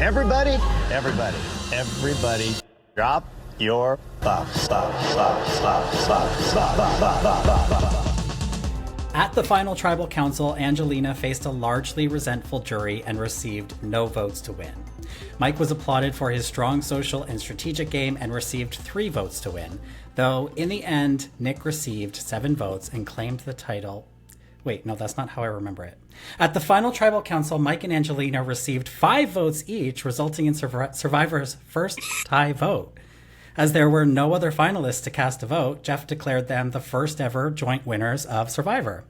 Everybody, everybody, everybody, drop your buffs. At the final tribal council, Angelina faced a largely resentful jury and received no votes to win. Mike was applauded for his strong social and strategic game and received 3 votes to win, though in the end, Nick received 7 votes and claimed the title. Wait, no, that's not how I remember it. At the final tribal council, Mike and Angelina received 5 votes each, resulting in Survivor's first tie vote. As there were no other finalists to cast a vote, Jeff declared them the first ever joint winners of Survivor.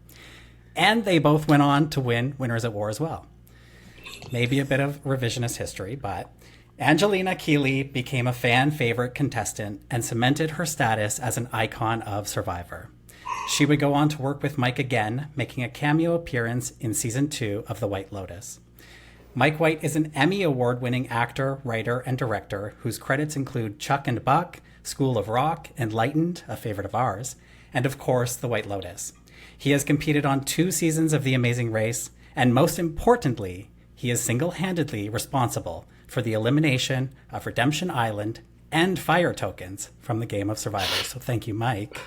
And they both went on to win Winners at War as well. Maybe a bit of revisionist history, but Angelina Keeley became a fan favorite contestant and cemented her status as an icon of Survivor. She would go on to work with Mike again, making a cameo appearance in season 2 of The White Lotus. Mike White is an Emmy Award-winning actor, writer, and director whose credits include Chuck and Buck, School of Rock, Enlightened, a favorite of ours, and of course, The White Lotus. He has competed on 2 seasons of The Amazing Race, and most importantly, he is single-handedly responsible for the elimination of Redemption Island and fire tokens from the game of Survivor. So thank you, Mike.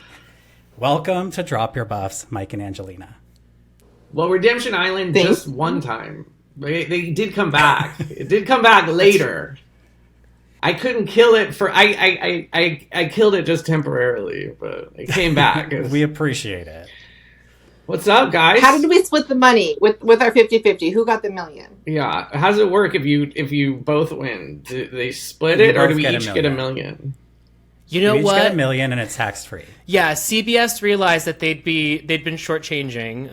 Welcome to Drop Your Buffs, Mike and Angelina. Well, Redemption Island just one time. They did come back. It did come back later. I couldn't kill it for... I killed it just temporarily, but it came back. We appreciate it. What's up, guys? How did we split the money with our 50-50? Who got the million? Yeah. How does it work if you both win? Do they split it, or do we each get a million? You know we what? each get a million and it's tax-free. Yeah, CBS realized that they'd been shortchanging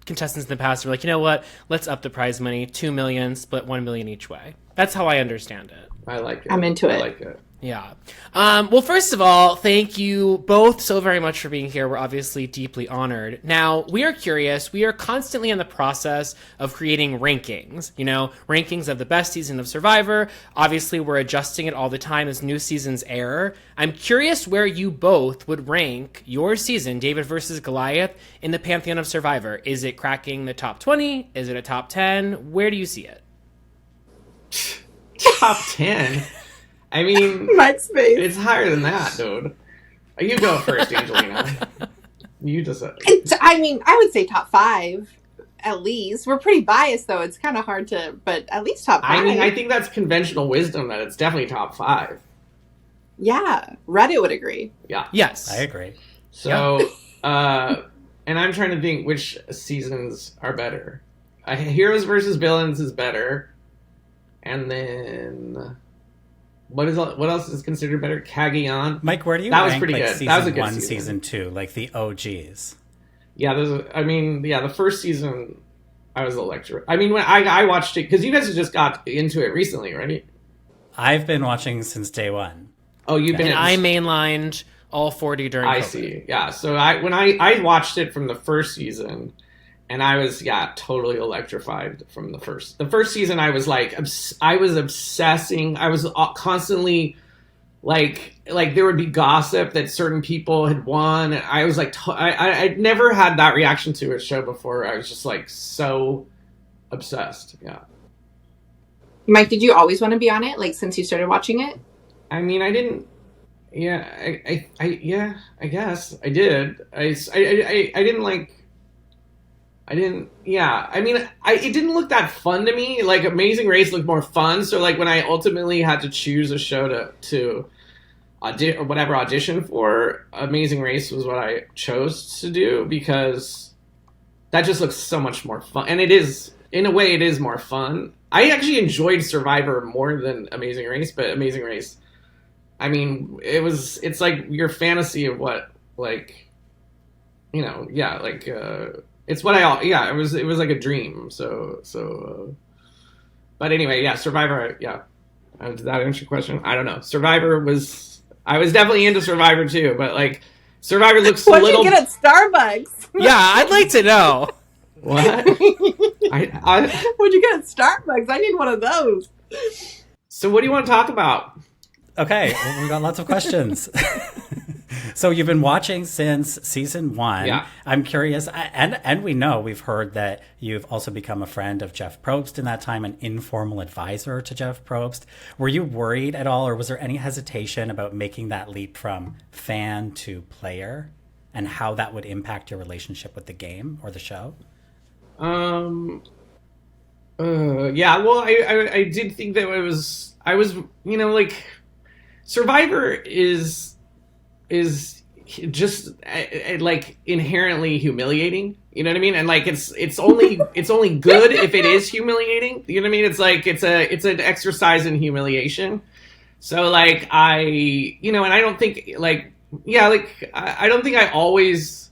contestants in the past. Were like, you know what? Let's up the prize money, $2 million, split $1 million each way. That's how I understand it. I like it. I'm into it. I like it. Yeah. Well, first of all, thank you both so very much for being here. We're obviously deeply honored. Now, we are curious. We are constantly in the process of creating rankings, rankings of the best season of Survivor. Obviously, we're adjusting it all the time as new seasons air. I'm curious where you both would rank your season, David versus Goliath, in the pantheon of Survivor. Is it cracking the top 20? Is it a top 10? Where do you see it? Top 10? I mean, Mike's face. It's higher than that, dude. You go first, Angelina. You decide. I would say top 5, at least. We're pretty biased, though. It's kind of hard to, but at least top 5. I mean, I think that's conventional wisdom that it's definitely top 5. Yeah, Reddit would agree. Yeah. Yes. I agree. So, and I'm trying to think which seasons are better. Heroes versus Villains is better. And then... What else is considered better? Cagayan. Mike, where do you that rank was pretty good. Season That was a good 1, season. season 2, like the OGs? Yeah, the first season, I was electric. I mean, when I watched it, because you guys just got into it recently, right? I've been watching since day 1. Oh, you've been... And I mainlined all 40 during COVID. I see. Yeah, so when I watched it from the first season... And I was, totally electrified from the first. The first season, I was I was obsessing. I was constantly, like there would be gossip that certain people had won. And I was I'd never had that reaction to a show before. I was just so obsessed. Yeah. Mike, did you always want to be on it? Since you started watching it? I mean, I didn't. Yeah, I guess I did. I didn't I didn't, I mean, it didn't look that fun to me. Amazing Race looked more fun. So, when I ultimately had to choose a show to audition for, Amazing Race was what I chose to do because that just looks so much more fun. And it is, in a way, it is more fun. I actually enjoyed Survivor more than Amazing Race, but Amazing Race, I mean, it's your fantasy of what, it's what it was like a dream. But anyway, Survivor, did that answer your question? I don't know. I was definitely into Survivor too, but Survivor looks a little... What'd you get at Starbucks? Yeah, I'd like to know. What? What'd you get at Starbucks? I need one of those. So what do you want to talk about? Okay, well, we've got lots of questions. So you've been watching since season 1. Yeah. I'm curious, and we've heard that you've also become a friend of Jeff Probst in that time, an informal advisor to Jeff Probst. Were you worried at all, or was there any hesitation about making that leap from fan to player, and how that would impact your relationship with the game or the show? Yeah. Well, I did think that I was, like, Survivor is just like inherently humiliating. You know what I mean? And like it's only good if it is humiliating. You know what I mean? It's like it's an exercise in humiliation. So like and I don't think like I don't think I always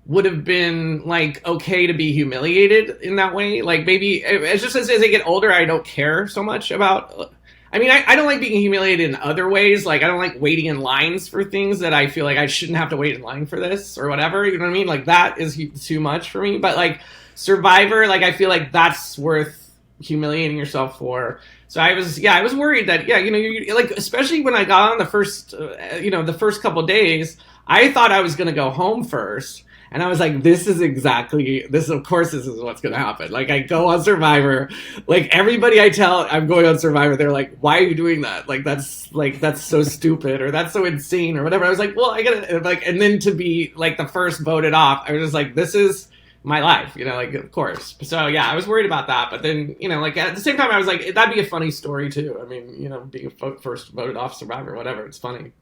would have been like okay to be humiliated in that way. Like maybe it's just as I get older, I don't care so much about. I mean, I don't like being humiliated in other ways. Like, I don't like waiting in lines for things that I feel like I shouldn't have to wait in line for this or whatever. You know what I mean? Like, that is too much for me. But, like, Survivor, like, I feel like that's worth humiliating yourself for. So I was worried that, you like, especially when I got on the first couple days, I thought I was going to go home first. And I was like, this is of course this is what's going to happen. Like, I go on Survivor. Like, everybody I tell I'm going on Survivor, they're like, why are you doing that? That's so stupid, or that's so insane, or whatever. I was like, well, I gotta, like, and then to be, like, the first voted off, I was just like, this is my life, like, of course. So, yeah, I was worried about that. But then, like, at the same time, I was like, that'd be a funny story, too. I mean, being first voted off Survivor, whatever, it's funny.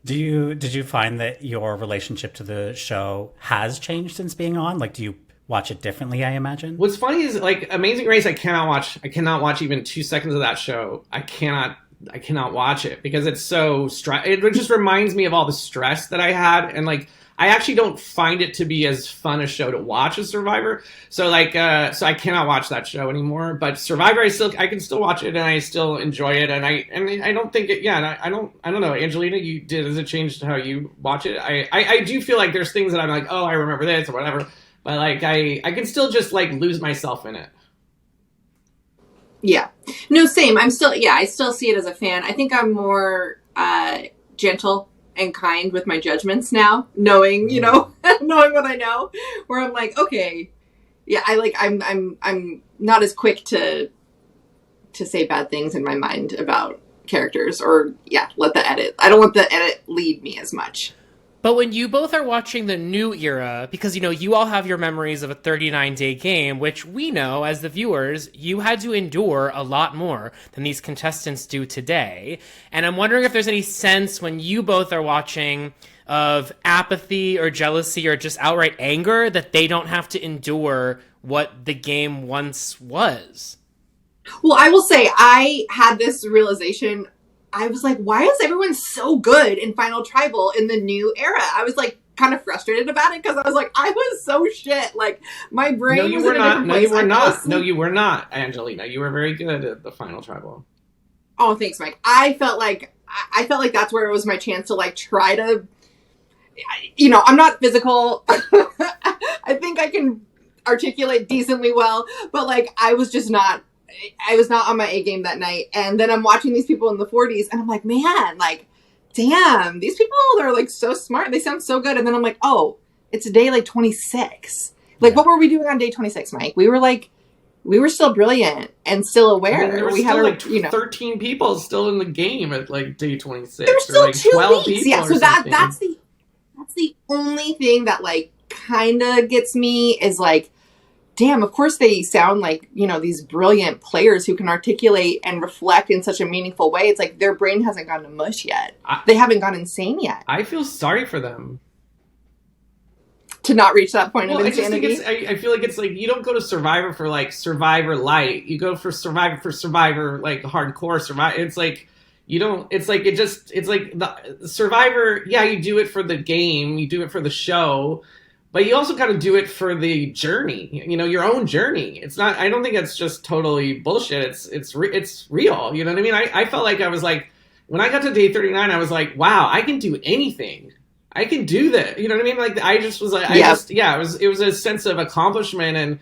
Did you find that your relationship to the show has changed since being on? Like, do you watch it differently, I imagine? What's funny is, like, Amazing Race, I cannot watch even 2 seconds of that show. I cannot watch it because it's so it just reminds me of all the stress that I had, and like I actually don't find it to be as fun a show to watch as Survivor. So like, so I cannot watch that show anymore. But Survivor, I can still watch it and I still enjoy it. And I don't think it. Yeah, and I don't know, Angelina, has it changed how you watch it? I do feel like there's things that I'm like, oh, I remember this or whatever. But like, I can still just like lose myself in it. Yeah, no, same. I still see it as a fan. I think I'm more gentle and kind with my judgments now, knowing what I know, where I'm like, okay, yeah, I'm not as quick to say bad things in my mind about characters, or I don't want the edit lead me as much. But when you both are watching the new era, because, you all have your memories of a 39-day game, which we know, as the viewers, you had to endure a lot more than these contestants do today. And I'm wondering if there's any sense when you both are watching of apathy or jealousy or just outright anger that they don't have to endure what the game once was. Well, I will say I had this realization. I was like, why is everyone so good in Final Tribal in the new era? I was like kind of frustrated about it because I was like, I was so shit. Like, my brain was in a different place. No, you were not. No, you were not, Angelina. You were very good at the Final Tribal. Oh, thanks, Mike. I felt like that's where it was my chance to like try to, I'm not physical. I think I can articulate decently well, but like I was not on my A game that night. And then I'm watching these people in the 40s and I'm like, man, like, damn, these people are like so smart. They sound so good. And then I'm like, oh, it's day like 26. Like, what were we doing on day 26, Mike? We were still brilliant and still aware. I mean, there were still like 13 people still in the game at like day 26. There's still like 2 weeks. Yeah, so that's the only thing that like kind of gets me is like, damn, of course they sound like, these brilliant players who can articulate and reflect in such a meaningful way. It's like their brain hasn't gone to mush yet. They haven't gone insane yet. I feel sorry for them. To not reach that point of insanity? I feel like it's like you don't go to Survivor for like Survivor light. You go for Survivor like hardcore Survivor. It's like you don't. It's like the Survivor. Yeah, you do it for the game. You do it for the show. But you also got to do it for the journey, your own journey. It's not. I don't think it's just totally bullshit. It's real. You know what I mean? I felt like I was like, when I got to day 39, I was like, wow, I can do anything. I can do that. You know what I mean? Like I just was like, it was a sense of accomplishment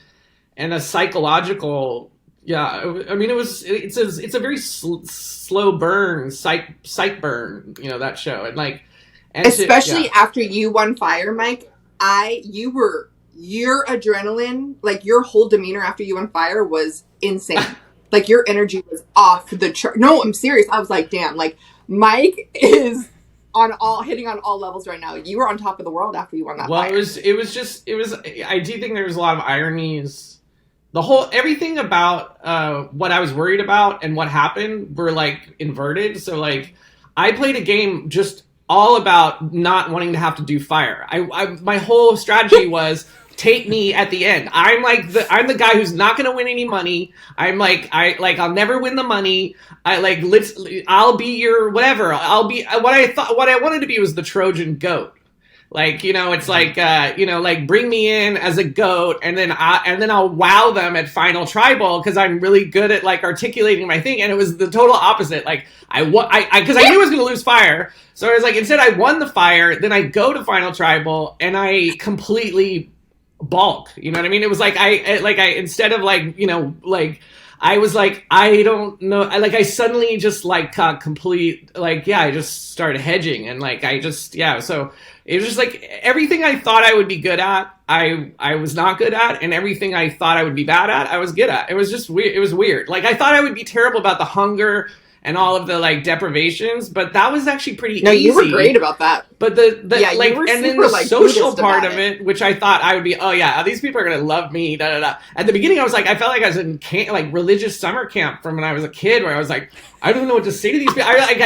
and a psychological. Yeah, I mean, it's a very slow burn, psych burn. That show, and like. And especially after you won Fire, Mike. Your adrenaline, like your whole demeanor after you won Fire was insane. Like your energy was off the chart. No, I'm serious. I was like, damn, like Mike is hitting on all levels right now. You were on top of the world after you won that Fire. I do think there's a lot of ironies. Everything about what I was worried about and what happened were like inverted. So like I played a game just all about not wanting to have to do Fire. My whole strategy was take me at the end. I'm the guy who's not going to win any money. I'll never win the money. I'll be your whatever. I'll be what I wanted to be was the Trojan goat. Like, it's like, like bring me in as a goat and then I'll wow them at Final Tribal because I'm really good at like articulating my thing. And it was the total opposite. Like because I knew I was going to lose Fire. So I was like, instead I won the Fire, then I go to Final Tribal and I completely bulk. You know what I mean? It was like, instead of like, I was like, I don't know. I suddenly just like got complete, I just started hedging and so it was just like everything I thought I would be good at, I was not good at, and everything I thought I would be bad at, I was good at. It was just weird. It was weird. Like I thought I would be terrible about the hunger and all of the like deprivations, but that was actually pretty easy. No, you were great about that. But and then the social part of it, which I thought I would be, these people are gonna love me. Da da da. At the beginning, I felt like I was in religious summer camp from when I was a kid, where I was like, I don't know what to say to these people. I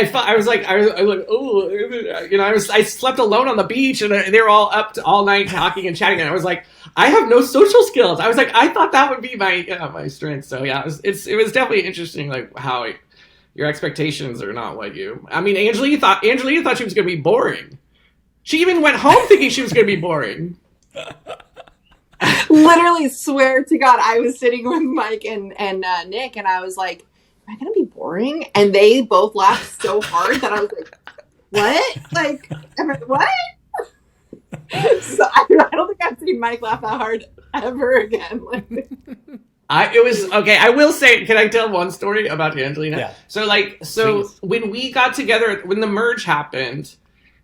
slept alone on the beach, and they were all up all night talking and chatting, and I was like, I have no social skills. I was like, I thought that would be my strength. So yeah, it was definitely interesting, like how your expectations are not what you. I mean, Angelina thought she was going to be boring. She even went home thinking she was going to be boring. Literally, swear to God, I was sitting with Mike and Nick, and I was like, "Am I going to be boring?" And they both laughed so hard that I was like, "What? Like, what?" So I don't think I've seen Mike laugh that hard ever again. It was okay. I will say, can I tell one story about Angelina? Yeah. So Please. when we got together, when the merge happened,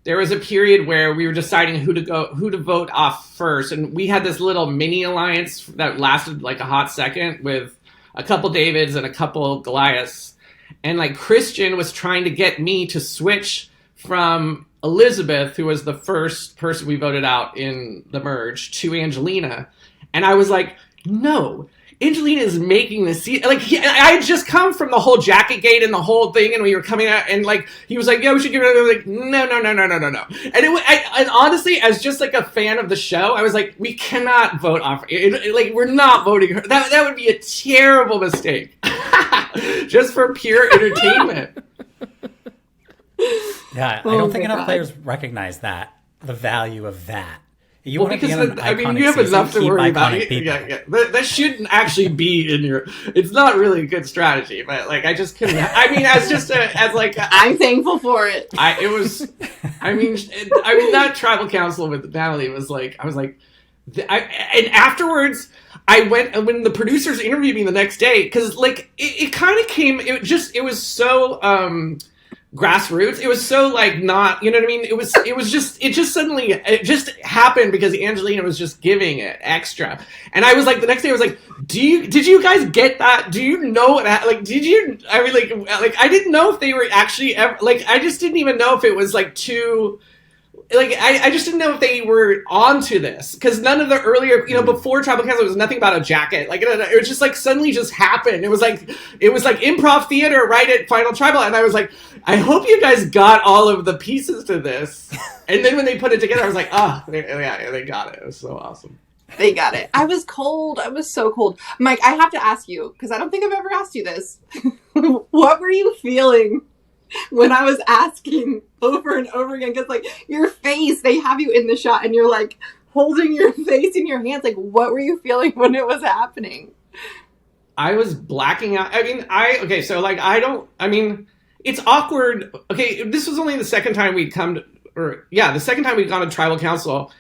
there was a period where we were deciding who to vote off first, and we had this little mini alliance that lasted like a hot second with a couple Davids and a couple Goliaths, and like Christian was trying to get me to switch from Elizabeth, who was the first person we voted out in the merge, to Angelina, and I was like, no. Angelina is making this I had just come from the whole jacket gate and the whole thing, and we were coming out, and like he was like, yeah, we should give it. I was like, no. And honestly, as just like a fan of the show, I was like, we cannot vote off. We're not voting her. That would be a terrible mistake, just for pure entertainment. Yeah, I don't think enough players recognize the value of that. You want to be because on an iconic you have season, enough to keep worry about. iconic people. Yeah. That shouldn't actually be in your. It's not really a good strategy, but like I just couldn't. I mean, I'm thankful for it. I mean, that tribal council with Natalie was like, I was like, and afterwards. I went, and when the producers interviewed me the next day, because like it kind of came. It was so. Grassroots. It was so like not, you know what I mean? It just happened because Angelina was just giving it extra. And I was like, the next day I was like, did you guys get that? Do you know what, did you, I mean, I didn't know if they were actually ever, I just didn't even know if it was like too, I just didn't know if they were onto this, because none of the earlier, before Tribal Council, it was nothing about a jacket. It was just like suddenly just happened. It was like improv theater right at Final Tribal, and I was like, I hope you guys got all of the pieces to this. And then when they put it together, I was like, they got it. It was so awesome. They got it. I was cold. I was so cold. Mike, I have to ask you, because I don't think I've ever asked you this. What were you feeling when I was asking over and over again? Because, your face, they have you in the shot, and you're, holding your face in your hands. What were you feeling when it was happening? I was blacking out. It's awkward. Okay, this was only the second time we'd gone to Tribal Council,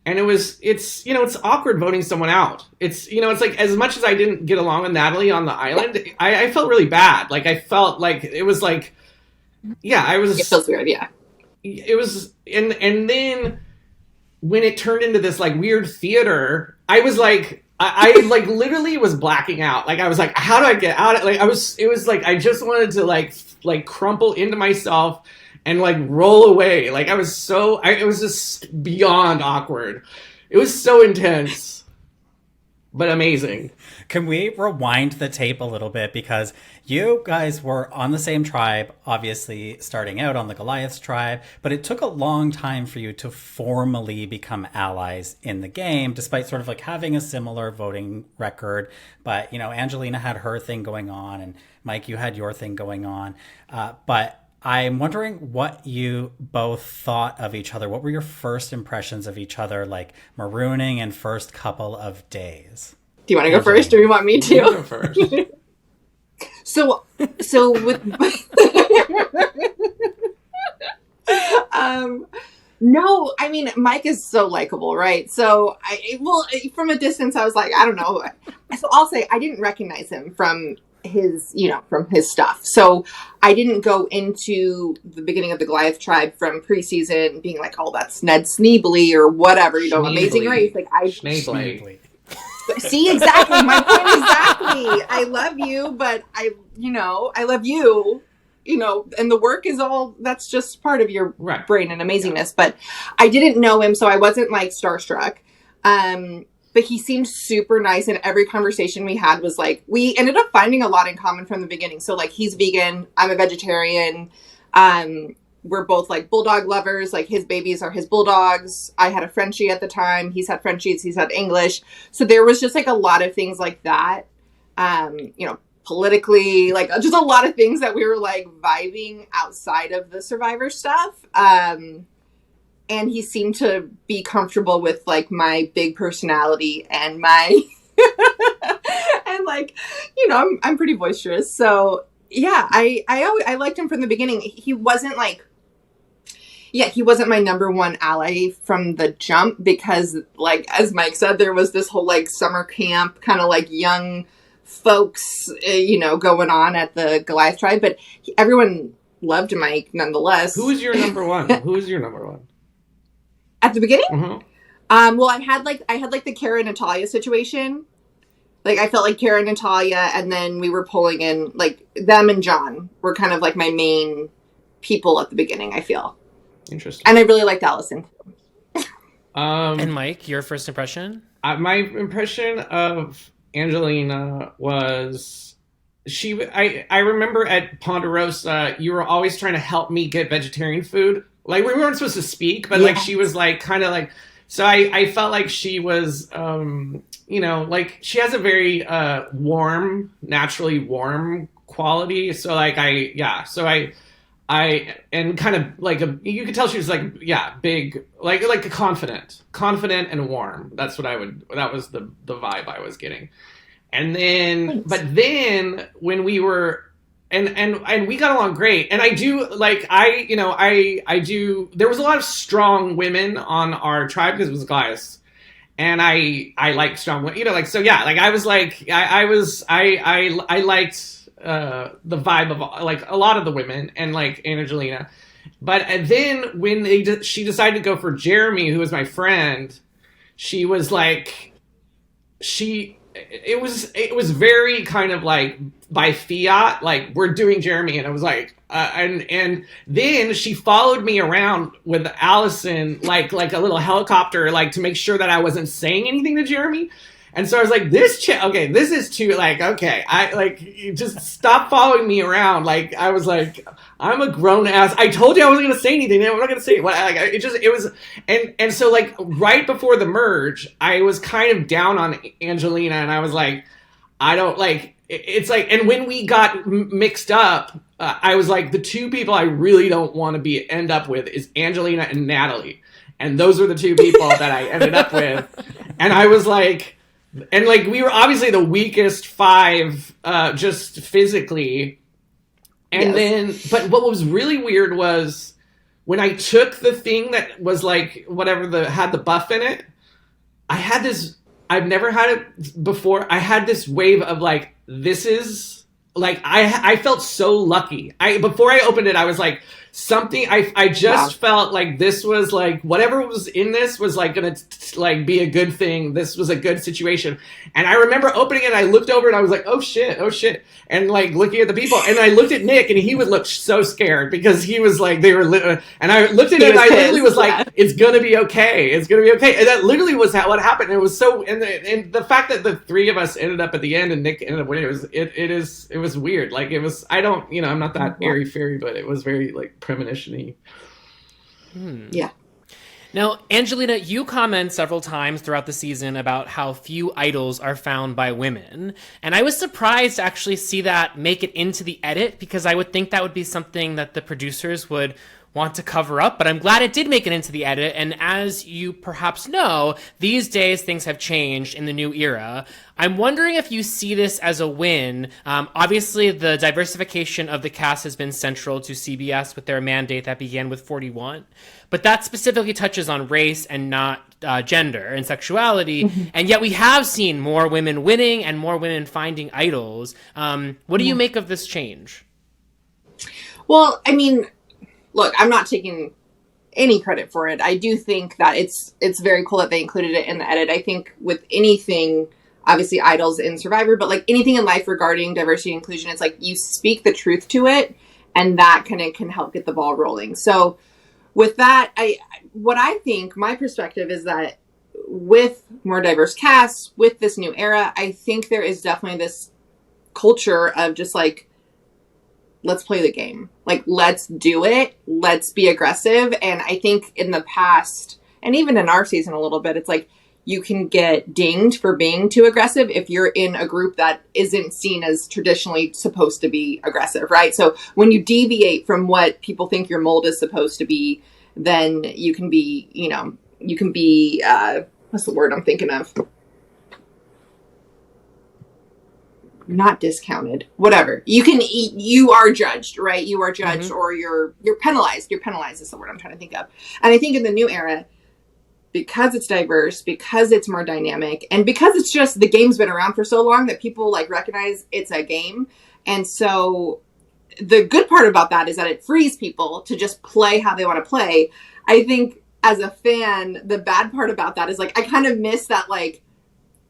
and it's awkward voting someone out. It's as much as I didn't get along with Natalie on the island, I felt really bad. I felt like it was I was. It feels weird, yeah. it was, and then when it turned into this like weird theater, I was like, I like literally was blacking out. Like I was like, how do I get out of like it was like I just wanted to like crumple into myself and like roll away. Like it was just beyond awkward. It was so intense, but amazing. Can we rewind the tape a little bit? Because you guys were on the same tribe, obviously starting out on the Goliath tribe, but it took a long time for you to formally become allies in the game, despite sort of like having a similar voting record. But, you know, Angelina had her thing going on, and Mike, you had your thing going on. But I'm wondering what you both thought of each other. What were your first impressions of each other, like marooning in first couple of days? Do you want to go first, or you want me to? You go first. So with no, I mean Mike is so likable, right? So from a distance, I was like, I don't know. So I'll say I didn't recognize him from his stuff. So I didn't go into the beginning of the Goliath tribe from preseason being like, oh, that's Ned Sneebly or whatever, Amazing Race. Like Schneebly. See, exactly. My point exactly. I love you, but I love you, and the work is that's just part of your brain and amazingness. But I didn't know him, so I wasn't like starstruck. But he seemed super nice, and every conversation we had was like, we ended up finding a lot in common from the beginning. So like, he's vegan, I'm a vegetarian. We're both like bulldog lovers. Like his babies are his bulldogs. I had a Frenchie at the time. He's had Frenchies. He's had English. So there was just like a lot of things like that. Politically, like just a lot of things that we were like vibing outside of the Survivor stuff. And he seemed to be comfortable with like my big personality and my, and like, I'm pretty boisterous. So yeah, I liked him from the beginning. He wasn't like, he wasn't my number one ally from the jump because, like, as Mike said, there was this whole, like, summer camp kind of, like, young folks, going on at the Goliath tribe. But everyone loved Mike nonetheless. Who was your number one? At the beginning? Mm-hmm. Well, I had the Kara and Natalia situation. Like, I felt like Kara and Natalia, and then we were pulling in, like, them and John were kind of, like, my main people at the beginning, I feel. Interesting. And I really liked Allison. And Mike, your first impression? My impression of Angelina was I remember at Ponderosa, you were always trying to help me get vegetarian food. Like, we weren't supposed to speak, but like she was like kind of like, so I felt like she was, like she has a very naturally warm quality. So like I and kind of like you could tell she was like, big, like confident and warm. That was the vibe I was getting. And then, thanks. But then when we were, and we got along great. And I do like, I do, there was a lot of strong women on our tribe because it was Goliath. And I like strong women, so yeah, like I was like, I liked the vibe of like a lot of the women and like Angelina. But then when she decided to go for Jeremy, who was my friend, she was like, it was very kind of like by fiat, like we're doing Jeremy. And I was like, and then she followed me around with Allison, like a little helicopter, like to make sure that I wasn't saying anything to Jeremy. And so I was like, this is too, like, okay, I like, you just stop following me around. Like, I was like, I'm a grown ass. I told you I wasn't going to say anything. I'm not going to say it. It was, and so like right before the merge, I was kind of down on Angelina and I was like, I don't like, it's like, and when we got mixed up, I was like, the two people I really don't want to end up with is Angelina and Natalie. And those were the two people that I ended up with. And I was like, and like we were obviously the weakest five, just physically. And then, but what was really weird was when I took the thing that was like whatever had the buff in it, I had this. I've never had it before. I had this wave of like, this is like I felt so lucky. Before I opened it, I was like, something I just felt like this was like whatever was in this was like gonna like be a good thing. This was a good situation, and I remember opening it. I looked over and I was like, oh shit, and like looking at the people, and I looked at Nick and he would look so scared because he was like they were and I looked at him and I literally was like, it's gonna be okay, and that literally was what happened. It was so and the fact that the three of us ended up at the end and Nick ended up winning, it was weird. Like it was, I don't, I'm not that airy fairy, but it was very like premonition-y. Yeah. Now, Angelina, you comment several times throughout the season about how few idols are found by women. And I was surprised to actually see that make it into the edit, because I would think that would be something that the producers would want to cover up, but I'm glad it did make it into the edit. And as you perhaps know, these days things have changed in the new era. I'm wondering if you see this as a win. Obviously, the diversification of the cast has been central to CBS with their mandate that began with 41, but that specifically touches on race and not gender and sexuality. Mm-hmm. And yet we have seen more women winning and more women finding idols. What do you make of this change? Well, I mean, look, I'm not taking any credit for it. I do think that it's very cool that they included it in the edit. I think with anything, obviously idols in Survivor, but like anything in life regarding diversity and inclusion, it's like you speak the truth to it, and that kind of can help get the ball rolling. So with that, what I think, my perspective is that with more diverse casts, with this new era, I think there is definitely this culture of just like, let's play the game. Like, let's do it. Let's be aggressive. And I think in the past, and even in our season a little bit, it's like you can get dinged for being too aggressive if you're in a group that isn't seen as traditionally supposed to be aggressive, right? So when you deviate from what people think your mold is supposed to be, then you can be, what's the word I'm thinking of? Not discounted, whatever. You are judged, right? You are judged, or you're penalized. You're penalized is the word I'm trying to think of. And I think in the new era, because it's diverse, because it's more dynamic, and because it's just the game's been around for so long that people like recognize it's a game. And so the good part about that is that it frees people to just play how they want to play. I think as a fan, the bad part about that is like I kind of miss that like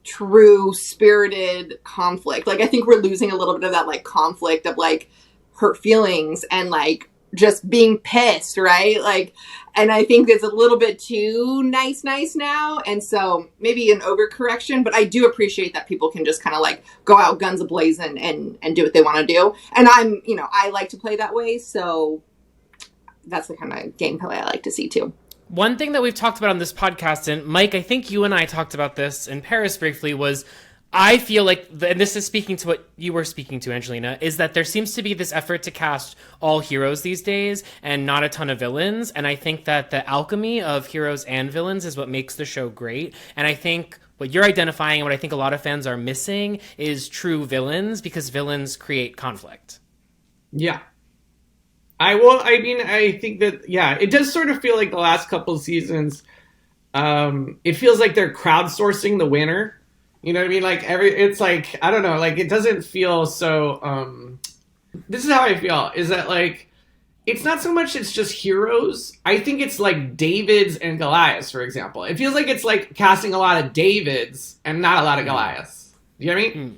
true spirited conflict. Like I think we're losing a little bit of that like conflict of like hurt feelings and like just being pissed, right? Like, and I think it's a little bit too nice now, and so maybe an overcorrection, but I do appreciate that people can just kind of like go out guns a-blazing and do what they want to do. And I'm, I like to play that way, so that's the kind of gameplay I like to see too. One thing that we've talked about on this podcast, and Mike, I think you and I talked about this in Paris briefly, was I feel like, and this is speaking to what you were speaking to, Angelina, is that there seems to be this effort to cast all heroes these days and not a ton of villains. And I think that the alchemy of heroes and villains is what makes the show great. And I think what you're identifying and what I think a lot of fans are missing is true villains, because villains create conflict. Yeah. I think that, it does sort of feel like the last couple of seasons, it feels like they're crowdsourcing the winner. You know what I mean? Like it's like, I don't know, like it doesn't feel so, this is how I feel, is that like, it's not so much it's just heroes. I think it's like Davids and Goliaths, for example. It feels like it's like casting a lot of Davids and not a lot of Goliaths. You know what I mean?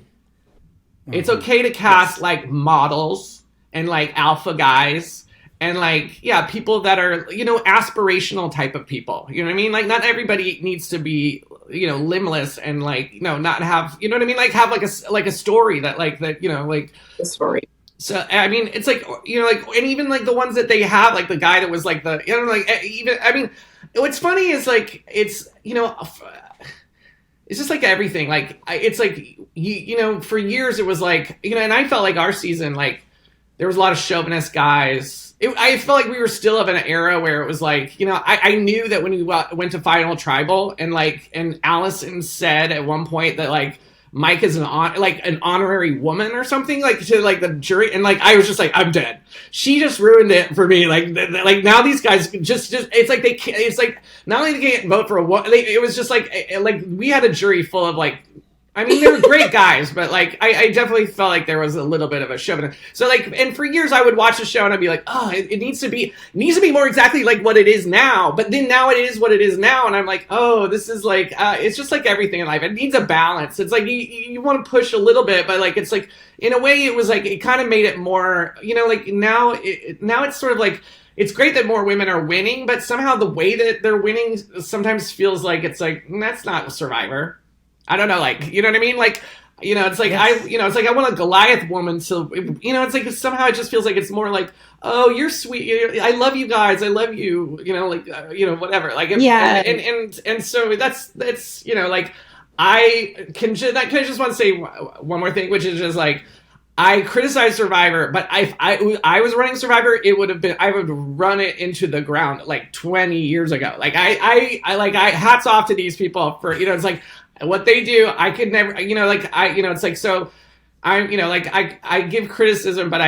Mm-hmm. It's okay to cast like models and like alpha guys and like, people that are, aspirational type of people. You know what I mean? Like not everybody needs to be, limbless and like, not have, you know what I mean? Like have like a story that like, like the story. So, I mean, it's like, like, and even like the ones that they have, like the guy that was like what's funny is like, it's, it's just like everything. Like, it's like, for years it was like, and I felt like our season, like there was a lot of chauvinist guys. I felt like we were still of an era where it was like, I knew that when we went to Final Tribal and Allison said at one point that like Mike is an honorary woman or something, like to like the jury, and like I was just like, I'm dead. She just ruined it for me. Like now these guys just it's like they can't. It's like not only they can't vote for a woman. It was just like we had a jury full of like I mean, they were great guys, but like, I definitely felt like there was a little bit of a shove in it. So like, and for years I would watch the show and I'd be like, oh, it needs to be more exactly like what it is now. But then now it is what it is now, and I'm like, oh, this is like, it's just like everything in life. It needs a balance. It's like you want to push a little bit, but like it's like in a way it was like it kind of made it more, like now it's sort of like. It's great that more women are winning, but somehow the way that they're winning sometimes feels like it's like that's not Survivor. I don't know, like, you know what I mean? Like, it's like yes. It's like I want a Goliath woman, so it's like somehow it just feels like it's more like, oh, you're sweet, I love you guys, I love you, whatever. Like, yeah, and so that's like I just want to say one more thing, which is just like. I criticize Survivor, but if I was running Survivor, I would run it into the ground like 20 years ago. Like I hats off to these people for, it's like what they do. I could never, it's like, so I'm, I give criticism, but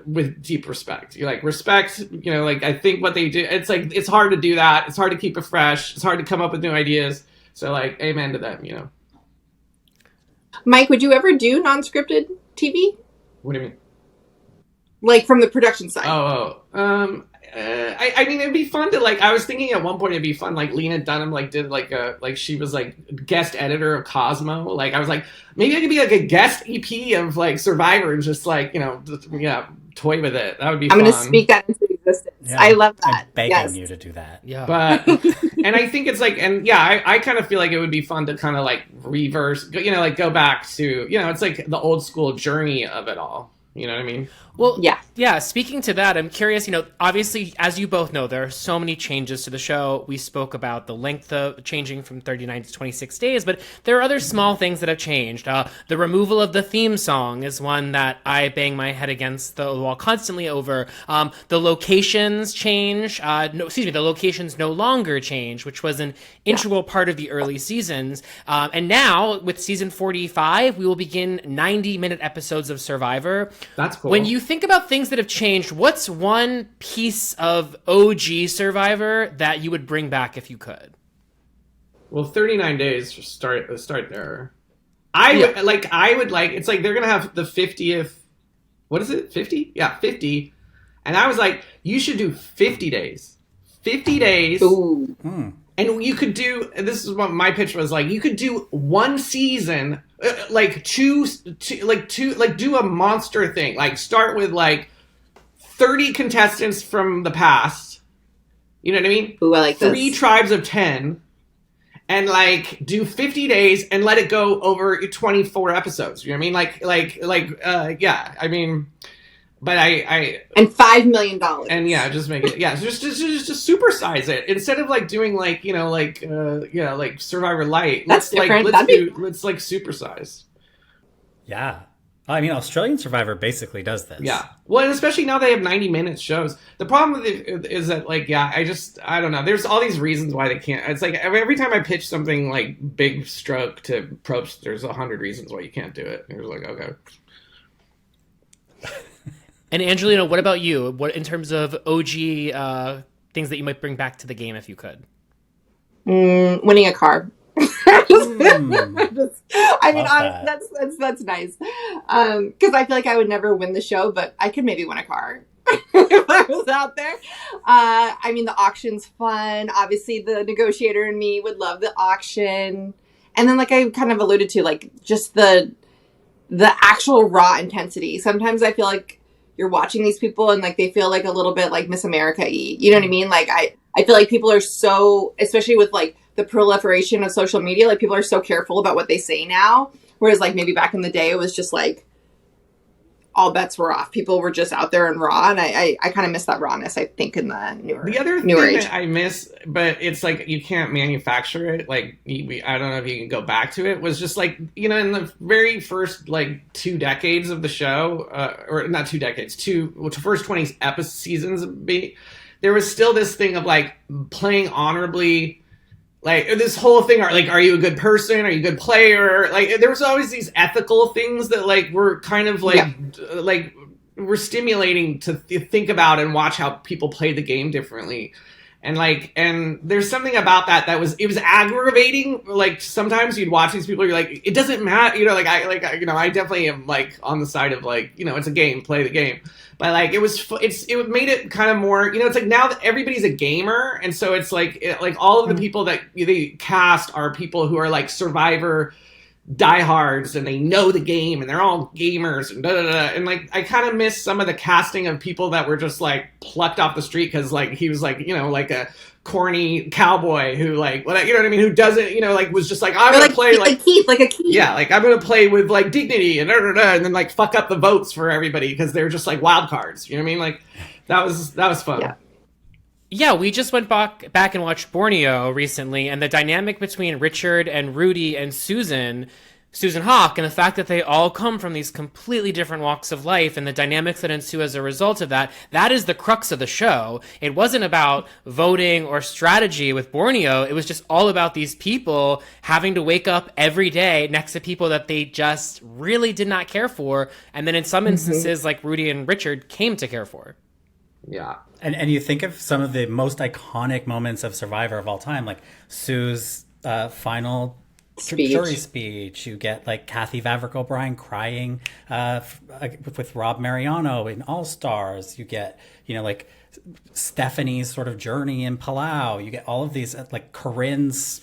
with deep respect. You like respect, like I think what they do, it's like, it's hard to do that. It's hard to keep it fresh. It's hard to come up with new ideas. So like, amen to them, Mike, would you ever do non-scripted TV? What do you mean? Like from the production side? I mean, it'd be fun to like. I was thinking at one point it'd be fun. Like Lena Dunham, like did like she was like guest editor of Cosmo. Like I was like, maybe I could be like a guest EP of like Survivor and just like toy with it. That would be. I'm going to speak that into existence. Yeah, I love that. I'm begging you to do that. Yeah, but and I think it's like, and yeah, I kind of feel like it would be fun to kind of like reverse, like go back to, it's like the old school journey of it all. You know what I mean? Well, yeah. Speaking to that, I'm curious, obviously, as you both know, there are so many changes to the show. We spoke about the length of changing from 39 to 26 days, but there are other small things that have changed. The removal of the theme song is one that I bang my head against the wall constantly over. The locations change. The locations no longer change, which was an integral part of the early seasons. And now, with season 45, we will begin 90-minute episodes of Survivor. That's cool. When you think about things that have changed, what's one piece of OG Survivor that you would bring back if you could? Well, 39 days start there. I would like, it's like they're going to have the 50th, what is it? 50? Yeah, 50. And I was like, you should do 50 days. 50 days. Ooh. And you could do, this is what my pitch was like, you could do one season, do a monster thing. Like start with like 30 contestants from the past. You know what I mean? Ooh, I like 3 this. tribes of 10. And like do 50 days and let it go over 24 episodes. You know what I mean? Yeah, I mean... But and $5 million. And yeah, just make it just supersize it instead of like doing like like Survivor Light. That's different. Let's like supersize. Yeah, I mean Australian Survivor basically does this. Yeah, well, and especially now they have 90-minute shows. The problem with it is that like I don't know. There's all these reasons why they can't. It's like every time I pitch something like big stroke to Probst, there's 100 reasons why you can't do it. It was like okay. And Angelina, what about you? What in terms of OG things that you might bring back to the game if you could? Winning a car. That's nice. Because I feel like I would never win the show, but I could maybe win a car if I was out there. I mean, the auction's fun. Obviously, the negotiator and me would love the auction. And then, like I kind of alluded to, like just the actual raw intensity. Sometimes I feel like you're watching these people and like they feel like a little bit like Miss America-y. You know what I mean? Like I feel like people are so, especially with like the proliferation of social media, like people are so careful about what they say now. Whereas like maybe back in the day it was just like all bets were off. People were just out there and raw, and I kind of miss that rawness, I think, in the newer age. The other thing that I miss, but it's like you can't manufacture it, like I don't know if you can go back to it, was just like, in the very first like 2 decades of the show, or not 2 decades, first 20 seasons, there was still this thing of like playing honorably. Like this whole thing, are you a good person? Are you a good player? Like there was always these ethical things that like were kind of like like were stimulating to think about and watch how people play the game differently. And there's something about that was aggravating. Like sometimes you'd watch these people, you're like, it doesn't matter, I definitely am like on the side of like, it's a game, play the game. But like it made it kind of more, it's like now that everybody's a gamer, and so it's like all of the people that they cast are people who are like Survivor diehards, and they know the game, and they're all gamers, and and like I kind of miss some of the casting of people that were just like plucked off the street because like he was like like a corny cowboy who like what who doesn't like was just like I'm gonna play like Keith, like a Keith. Yeah, like I'm gonna play with like dignity and and then like fuck up the votes for everybody because they're just like wild cards. You know what I mean? Like that was fun. Yeah. Yeah, we just went back and watched Borneo recently, and the dynamic between Richard and Rudy and Susan Hawk, and the fact that they all come from these completely different walks of life, and the dynamics that ensue as a result of that is the crux of the show. It wasn't about voting or strategy with Borneo. It was just all about these people having to wake up every day next to people that they just really did not care for, and then in some instances, like Rudy and Richard, came to care for. Yeah. And you think of some of the most iconic moments of Survivor of all time, like Sue's final jury speech. You get like Kathy Vavrick O'Brien crying with Rob Mariano in All Stars. You get, like Stephanie's sort of journey in Palau. You get all of these, like Corinne's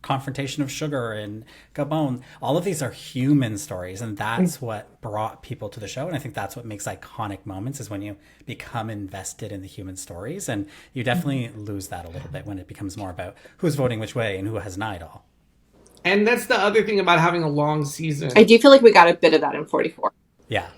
confrontation of Sugar in Gabon. All of these are human stories, and that's what brought people to the show. And I think that's what makes iconic moments, is when you become invested in the human stories. And you definitely lose that a little bit when it becomes more about who's voting which way and who has an idol. And that's the other thing about having a long season. I do feel like we got a bit of that in 44. Yeah.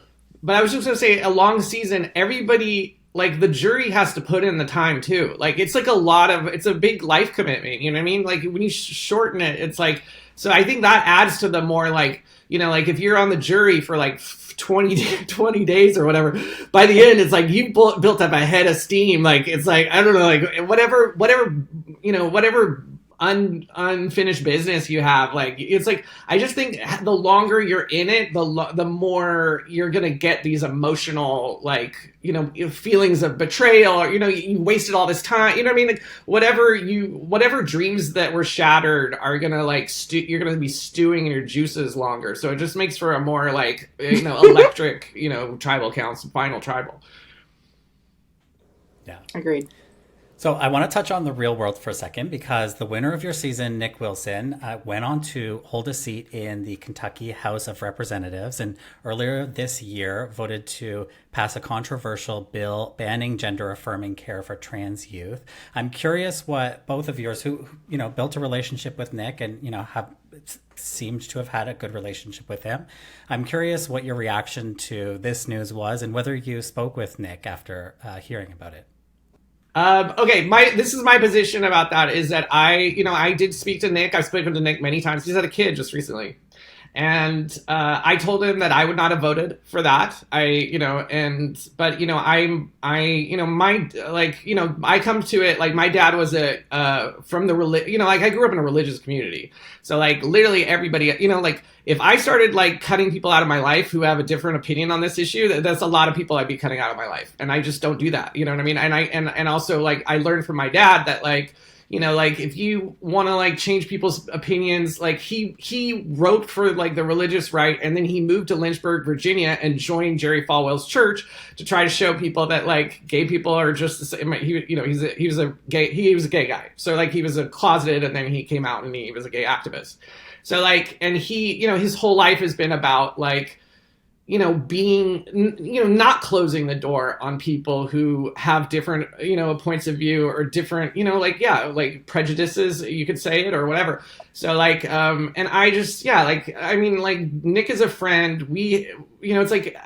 But I was just going to say, a long season, everybody, like the jury has to put in the time too. Like it's like it's a big life commitment. You know what I mean? Like when you shorten it, it's like, so I think that adds to the more like, like if you're on the jury for like 20 days or whatever, by the end, it's like you built up a head of steam. Like, it's like, I don't know, like whatever, whatever unfinished business you have, like it's like I just think the longer you're in it, the more you're gonna get these emotional like feelings of betrayal, or you wasted all this time, what I mean, like whatever dreams that were shattered are gonna like you're gonna be stewing in your juices longer, so it just makes for a more like electric tribal council, final tribal. Yeah, agreed. So I want to touch on the real world for a second, because the winner of your season, Nick Wilson, went on to hold a seat in the Kentucky House of Representatives, and earlier this year voted to pass a controversial bill banning gender-affirming care for trans youth. I'm curious what both of yours, who built a relationship with Nick and have seemed to have had a good relationship with him. I'm curious what your reaction to this news was, and whether you spoke with Nick after hearing about it. Okay, this is my position about that, is that I did speak to Nick. I've spoken to Nick many times. He's had a kid just recently. And I told him that I would not have voted for that. I come to it like my dad was from the I grew up in a religious community. So like literally everybody, like if I started like cutting people out of my life who have a different opinion on this issue, that's a lot of people I'd be cutting out of my life. And I just don't do that. You know what I mean? And also like I learned from my dad that like, like if you want to like change people's opinions, like he wrote for like the religious right, and then he moved to Lynchburg, Virginia, and joined Jerry Falwell's church to try to show people that like gay people are just the same. He was a gay guy, so like he was a closeted, and then he came out and he was a gay activist. So like, and he his whole life has been about like, being, not closing the door on people who have different, points of view or different, like prejudices, you could say it or whatever. So like, and I just, Nick is a friend. It's like,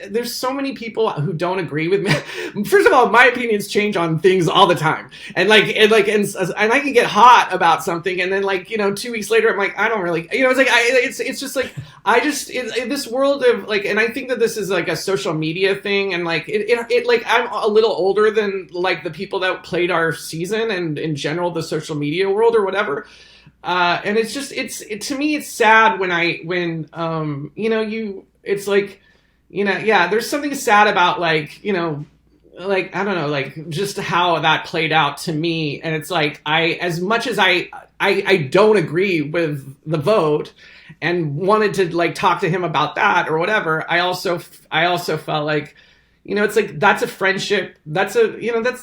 there's so many people who don't agree with me. First of all, my opinions change on things all the time. And I can get hot about something. And then 2 weeks later, I'm like, I don't really, it's like, it's just like, in this world of like, and I think that this is like a social media thing. And like, I'm a little older than like the people that played our season and in general, the social media world or whatever. And it's just, to me, it's sad it's like, there's something sad about like, like, I don't know, like just how that played out to me. And it's like, as much as I don't agree with the vote and wanted to like talk to him about that or whatever, I also felt like, you know, it's like, that's a friendship. That's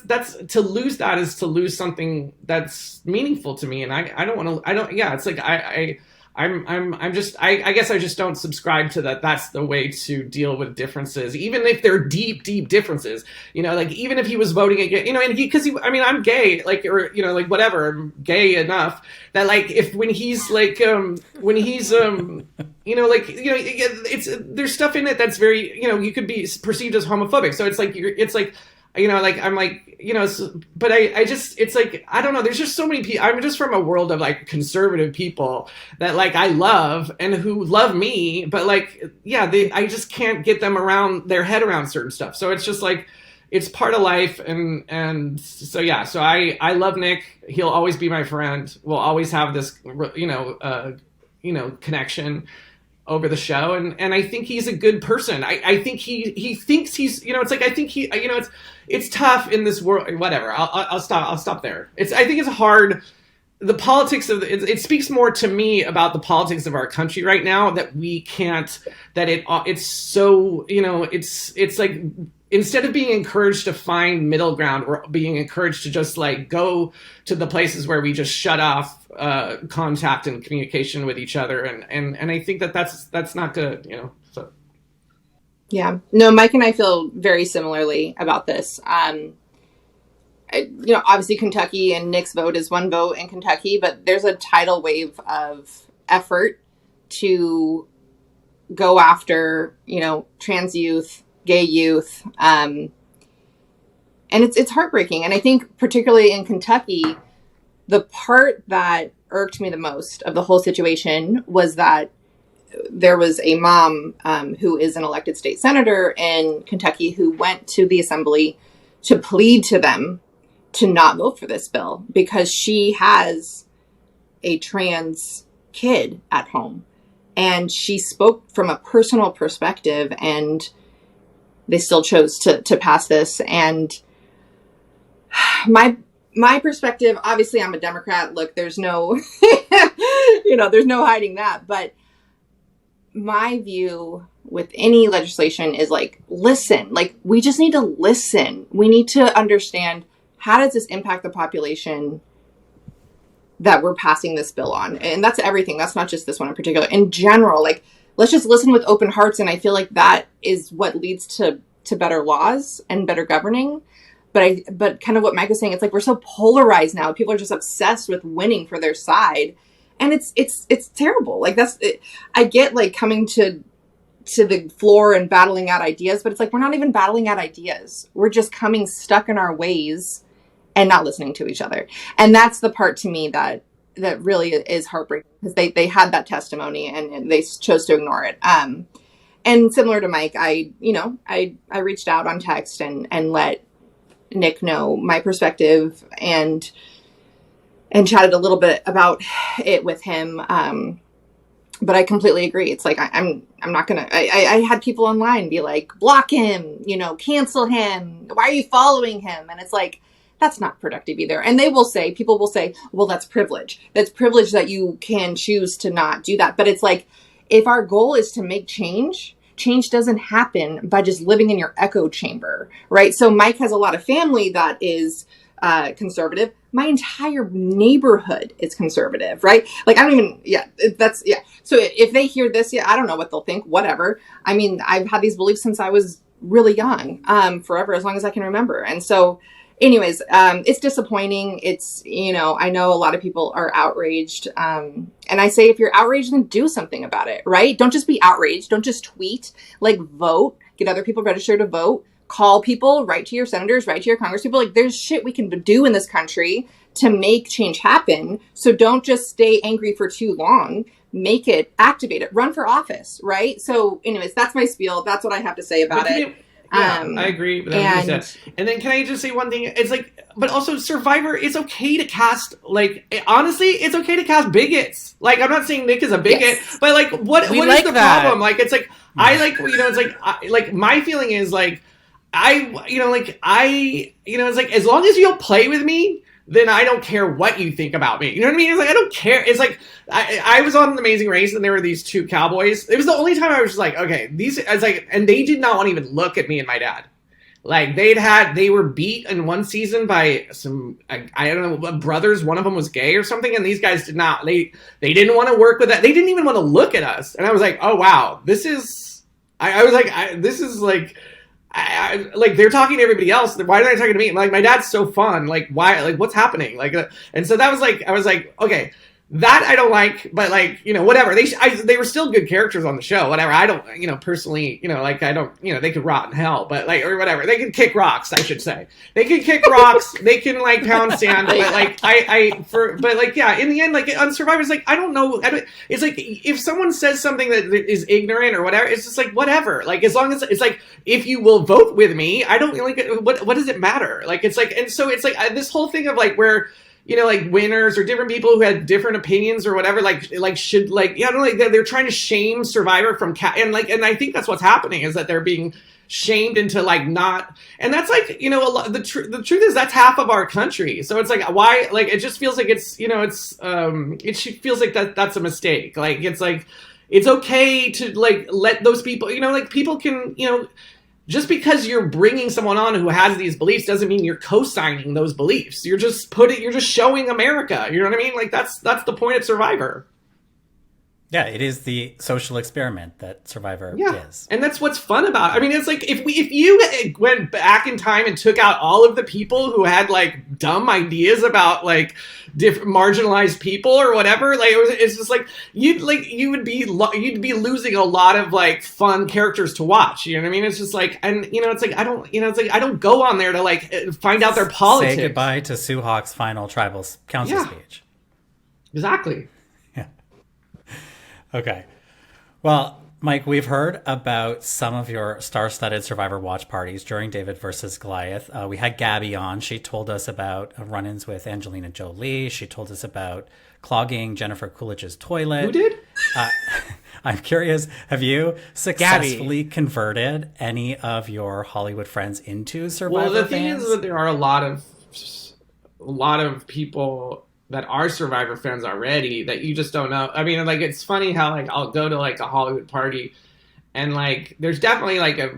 that's to lose that is to lose something that's meaningful to me. And I don't want to, yeah, it's like, I guess I just don't subscribe to that. That's the way to deal with differences, even if they're deep, deep differences. You know, like even if he was voting against, you know, and I mean, I'm gay, like, or you know, like whatever, I'm gay enough that like when he's like you know, like, you know, it's there's stuff in it that's very, you know, you could be perceived as homophobic. So it's like you know, like, I'm like, you know, but I just, it's like, I don't know. There's just so many people. I'm just from a world of like conservative people that like I love and who love me, but like, yeah, I just can't get them around their head around certain stuff. So it's just like, it's part of life. And so, yeah, so I love Nick. He'll always be my friend. We'll always have this, you know, connection over the show. And I think he's a good person. I think he thinks he's, you know, it's like, I think he, you know, it's tough in this world, whatever. I'll stop there. I think it's hard. The politics of it speaks more to me about the politics of our country right now that we can't, that it's so, you know, it's like, instead of being encouraged to find middle ground, we're being encouraged to just like go to the places where we just shut off contact and communication with each other. And I think that's not good, you know, so. Yeah, no, Mike and I feel very similarly about this. You know, obviously Kentucky and Nick's vote is one vote in Kentucky, but there's a tidal wave of effort to go after, you know, trans youth, gay youth. And it's heartbreaking. And I think particularly in Kentucky, the part that irked me the most of the whole situation was that there was a mom who is an elected state senator in Kentucky who went to the assembly to plead to them to not vote for this bill because she has a trans kid at home. And she spoke from a personal perspective, and they still chose to pass this. And my perspective, obviously I'm a Democrat. Look, there's no, you know, there's no hiding that. But my view with any legislation is like, listen, like we just need to listen. We need to understand, how does this impact the population that we're passing this bill on? And that's everything. That's not just this one in particular. In general, like, let's just listen with open hearts. And I feel like that is what leads to better laws and better governing. But kind of what Mike was saying, it's like we're so polarized now. People are just obsessed with winning for their side. And it's terrible. Like I get like coming to the floor and battling out ideas, but it's like we're not even battling out ideas. We're just coming stuck in our ways and not listening to each other. And that's the part to me that really is heartbreaking, because they had that testimony and they chose to ignore it. And similar to Mike, I reached out on text and let Nick know my perspective and chatted a little bit about it with him. But I completely agree. It's like, I'm not going to, I had people online be like, block him, you know, cancel him. Why are you following him? And it's like, that's not productive either. And people will say, well, that's privilege. That's privilege that you can choose to not do that. But it's like, if our goal is to make change doesn't happen by just living in your echo chamber, right? So Mike has a lot of family that is conservative. My entire neighborhood is conservative, right? Like, I don't even, So if they hear this, I don't know what they'll think, whatever. I mean, I've had these beliefs since I was really young, forever, as long as I can remember. And so anyways, it's disappointing. It's, you know, I know a lot of people are outraged. And I say, if you're outraged, then do something about it, right? Don't just be outraged. Don't just tweet, like vote, get other people registered to vote, call people, write to your senators, write to your congresspeople. Like there's shit we can do in this country to make change happen. So don't just stay angry for too long. Make it, activate it, run for office, right? So anyways, that's my spiel. That's what I have to say about it. I agree with everything you said. And then can I just say one thing? It's like, but also Survivor, it's okay to cast, like, honestly, it's okay to cast bigots. Like, I'm not saying Nick is a bigot, but like, what is the problem? Like, it's like, I like, you know, it's like, like my feeling is like, it's like, as long as you'll play with me, then I don't care what you think about me. You know what I mean? It's like, I don't care. It's like, I was on The Amazing Race and there were these two cowboys. It was the only time I was just like, okay, and they did not want to even look at me and my dad. Like, they were beat in one season by some, I don't know, brothers. One of them was gay or something. And these guys did not, they didn't want to work with that. They didn't even want to look at us. And I was like, oh, wow, this is, this is like, like, they're talking to everybody else. Why are they talking to me? Like, my dad's so fun. Like, why? Like, what's happening? Like, and so that was like, I was like, okay, that I don't like, but like, whatever. They were still good characters on the show. Whatever. I don't, personally, like, I don't, they could rot in hell, but like, or whatever. They can kick rocks, I should say. They can kick rocks. They can like pound sand. But like, in the end, like on Survivor's, like, I don't know. It's like, if someone says something that is ignorant or whatever, it's just like, whatever. Like, as long as it's like, if you will vote with me, I don't like, what does it matter? Like, it's like, and so it's like this whole thing of like where, like winners or different people who had different opinions or whatever, they're trying to shame Survivor from and I think that's what's happening, is that they're being shamed into like not, and that's like, a lot, the truth is that's half of our country. So it's like, why, like, it just feels like it's, it feels like that's a mistake. Like, it's like, it's okay to like, let those people, like people can, just because you're bringing someone on who has these beliefs doesn't mean you're co-signing those beliefs. You're just showing America. You know what I mean? Like, that's the point of Survivor. Yeah, it is the social experiment that Survivor is. And that's what's fun about it. I mean, it's like, if you went back in time and took out all of the people who had like dumb ideas about like different marginalized people or whatever, like it's just like you'd be losing a lot of like fun characters to watch. You know what I mean? It's just like, and it's like, I don't go on there to like find out their politics. Say goodbye to Sue Hawk's final tribal council speech. Exactly. Okay. Well, Mike, we've heard about some of your star-studded Survivor watch parties during David versus Goliath. We had Gabby on. She told us about run-ins with Angelina Jolie. She told us about clogging Jennifer Coolidge's toilet. Who did? I'm curious, have you successfully converted any of your Hollywood friends into Survivor fans? Well, the thing is that there are a lot of people that are Survivor fans already that you just don't know. I mean, like, it's funny how like I'll go to like a Hollywood party and like there's definitely like a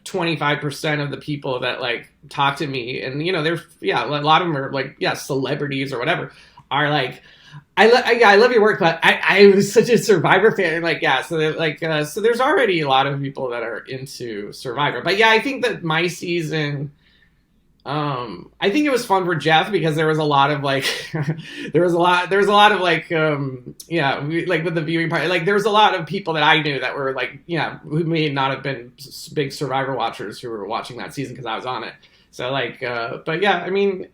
25% of the people that like talk to me, and there's a lot of them are like celebrities or whatever, are like, I love your work, but I was such a Survivor fan, and so so there's already a lot of people that are into Survivor. But I think that my season, I think it was fun for Jeff because there was a lot of like, with the viewing party, like there was a lot of people that I knew that were like, who may not have been big Survivor watchers who were watching that season because I was on it. So like, but I mean,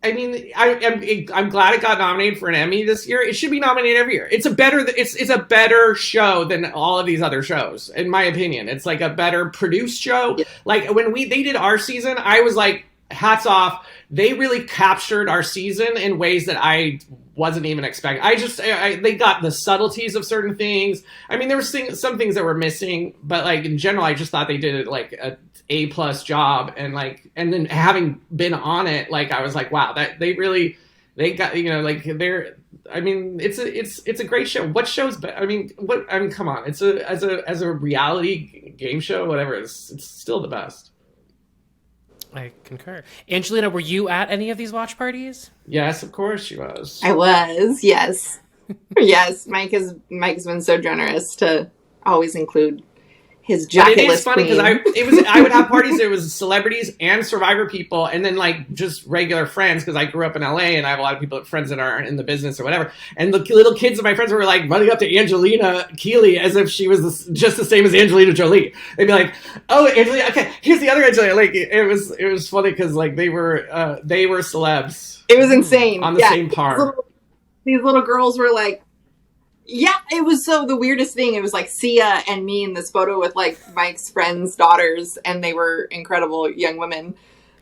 I'm glad it got nominated for an Emmy this year. It should be nominated every year. It's a better show than all of these other shows, in my opinion. It's like a better produced show. Yeah. Like when they did our season, I was like, hats off. They really captured our season in ways that I wasn't even expecting. They got the subtleties of certain things. I mean, there were some things that were missing, but like in general, I just thought they did it like A+ job, and then having been on it, like I was like, wow, that they got, I mean, it's a great show. What shows? Come on, it's as a reality game show, whatever. It's still the best. I concur. Angelina, were you at any of these watch parties? Yes, of course she was. I was. Yes, yes. Mike has been so generous to always include his jacketless. It is funny because I would have parties. It was celebrities and Survivor people, and then like just regular friends because I grew up in LA and I have a lot of people, friends that are in the business or whatever. And the little kids of my friends were like running up to Angelina Keeley as if she was just the same as Angelina Jolie. They'd be like, "Oh, Angelina, okay, here's the other Angelina." Like it was funny because like they were celebs. It was insane on the same par. These little girls were like. Yeah, it was the weirdest thing. It was like Sia and me in this photo with like Mike's friends' daughters, and they were incredible young women.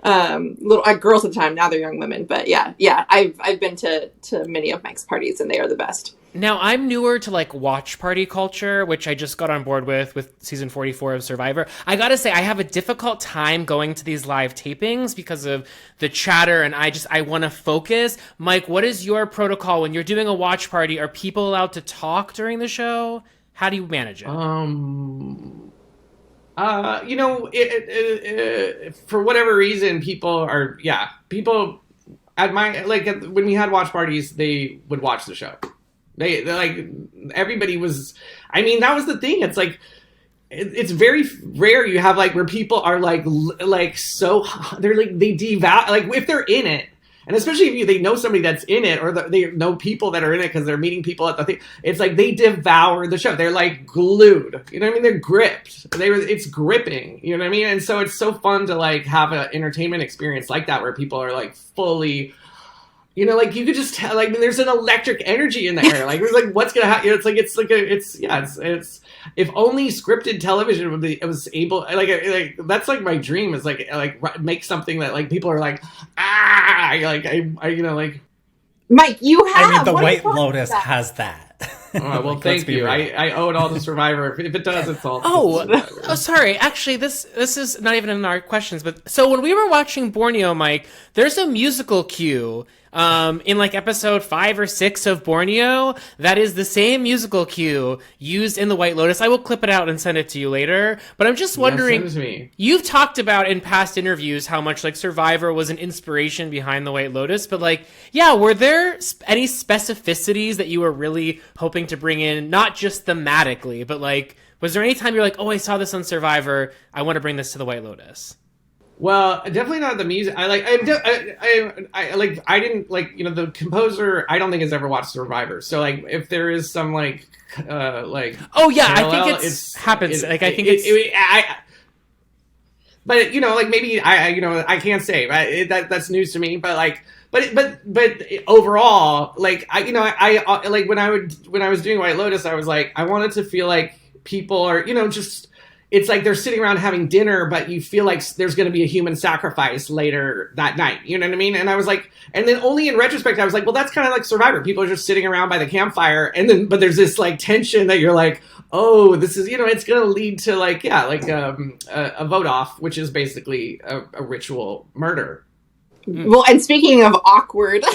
Little girls at the time, now they're young women. But yeah, I've been to many of Mike's parties, and they are the best. Now, I'm newer to like watch party culture, which I just got on board with season 44 of Survivor. I gotta say, I have a difficult time going to these live tapings because of the chatter, and I want to focus. Mike, what is your protocol when you're doing a watch party? Are people allowed to talk during the show? How do you manage it? For whatever reason, people at when we had watch parties, they would watch the show. They like, everybody was, I mean, that was the thing. It's like, it's very rare you have like where people are so, they're like, they devour, like if they're in it, and especially if they know somebody that's in it, or they know people that are in it because they're meeting people at the thing, it's like they devour the show. They're like glued, you know what I mean? They're gripped. It's gripping, you know what I mean? And so it's so fun to like have an entertainment experience like that where people are like fully, you know, like you could just tell, like, there's an electric energy in the air. Like, it's like, what's gonna happen? It's if only scripted television was able, like that's like my dream is like make something that like people are like, Mike, you have. I mean, the White Lotus has that. Well, thank you. I owe it all to Survivor. If it does, it's all. Oh, sorry. Actually, this is not even in our questions. But so when we were watching Borneo, Mike, there's a musical cue in like episode 5 or 6 of Borneo that is the same musical cue used in the White Lotus. I will clip it out and send it to you later. But I'm just wondering, you've talked about in past interviews how much like Survivor was an inspiration behind the White Lotus. But like, yeah, were there any specificities that you were really hoping to bring in, not just thematically, but like, was there any time you're like, oh, I saw this on Survivor, I want to bring this to the White Lotus? Well, definitely not the music. I didn't like, you know, the composer, I don't think has ever watched Survivor. So like, if there is some like, oh yeah, parallel, I think it's happens. Like, I think but you know, like maybe I can't say, right? That's news to me, but like, but overall, like I like when I was doing White Lotus, I was like, I wanted to feel like people are, you know, just, it's like they're sitting around having dinner, but you feel like there's going to be a human sacrifice later that night. You know what I mean? And I was like, and then only in retrospect, I was like, well, that's kind of like Survivor. People are just sitting around by the campfire. And then, but there's this like tension that you're like, oh, this is, you know, it's going to lead to like, yeah, like a vote off, which is basically a ritual murder. Well, and speaking of awkward,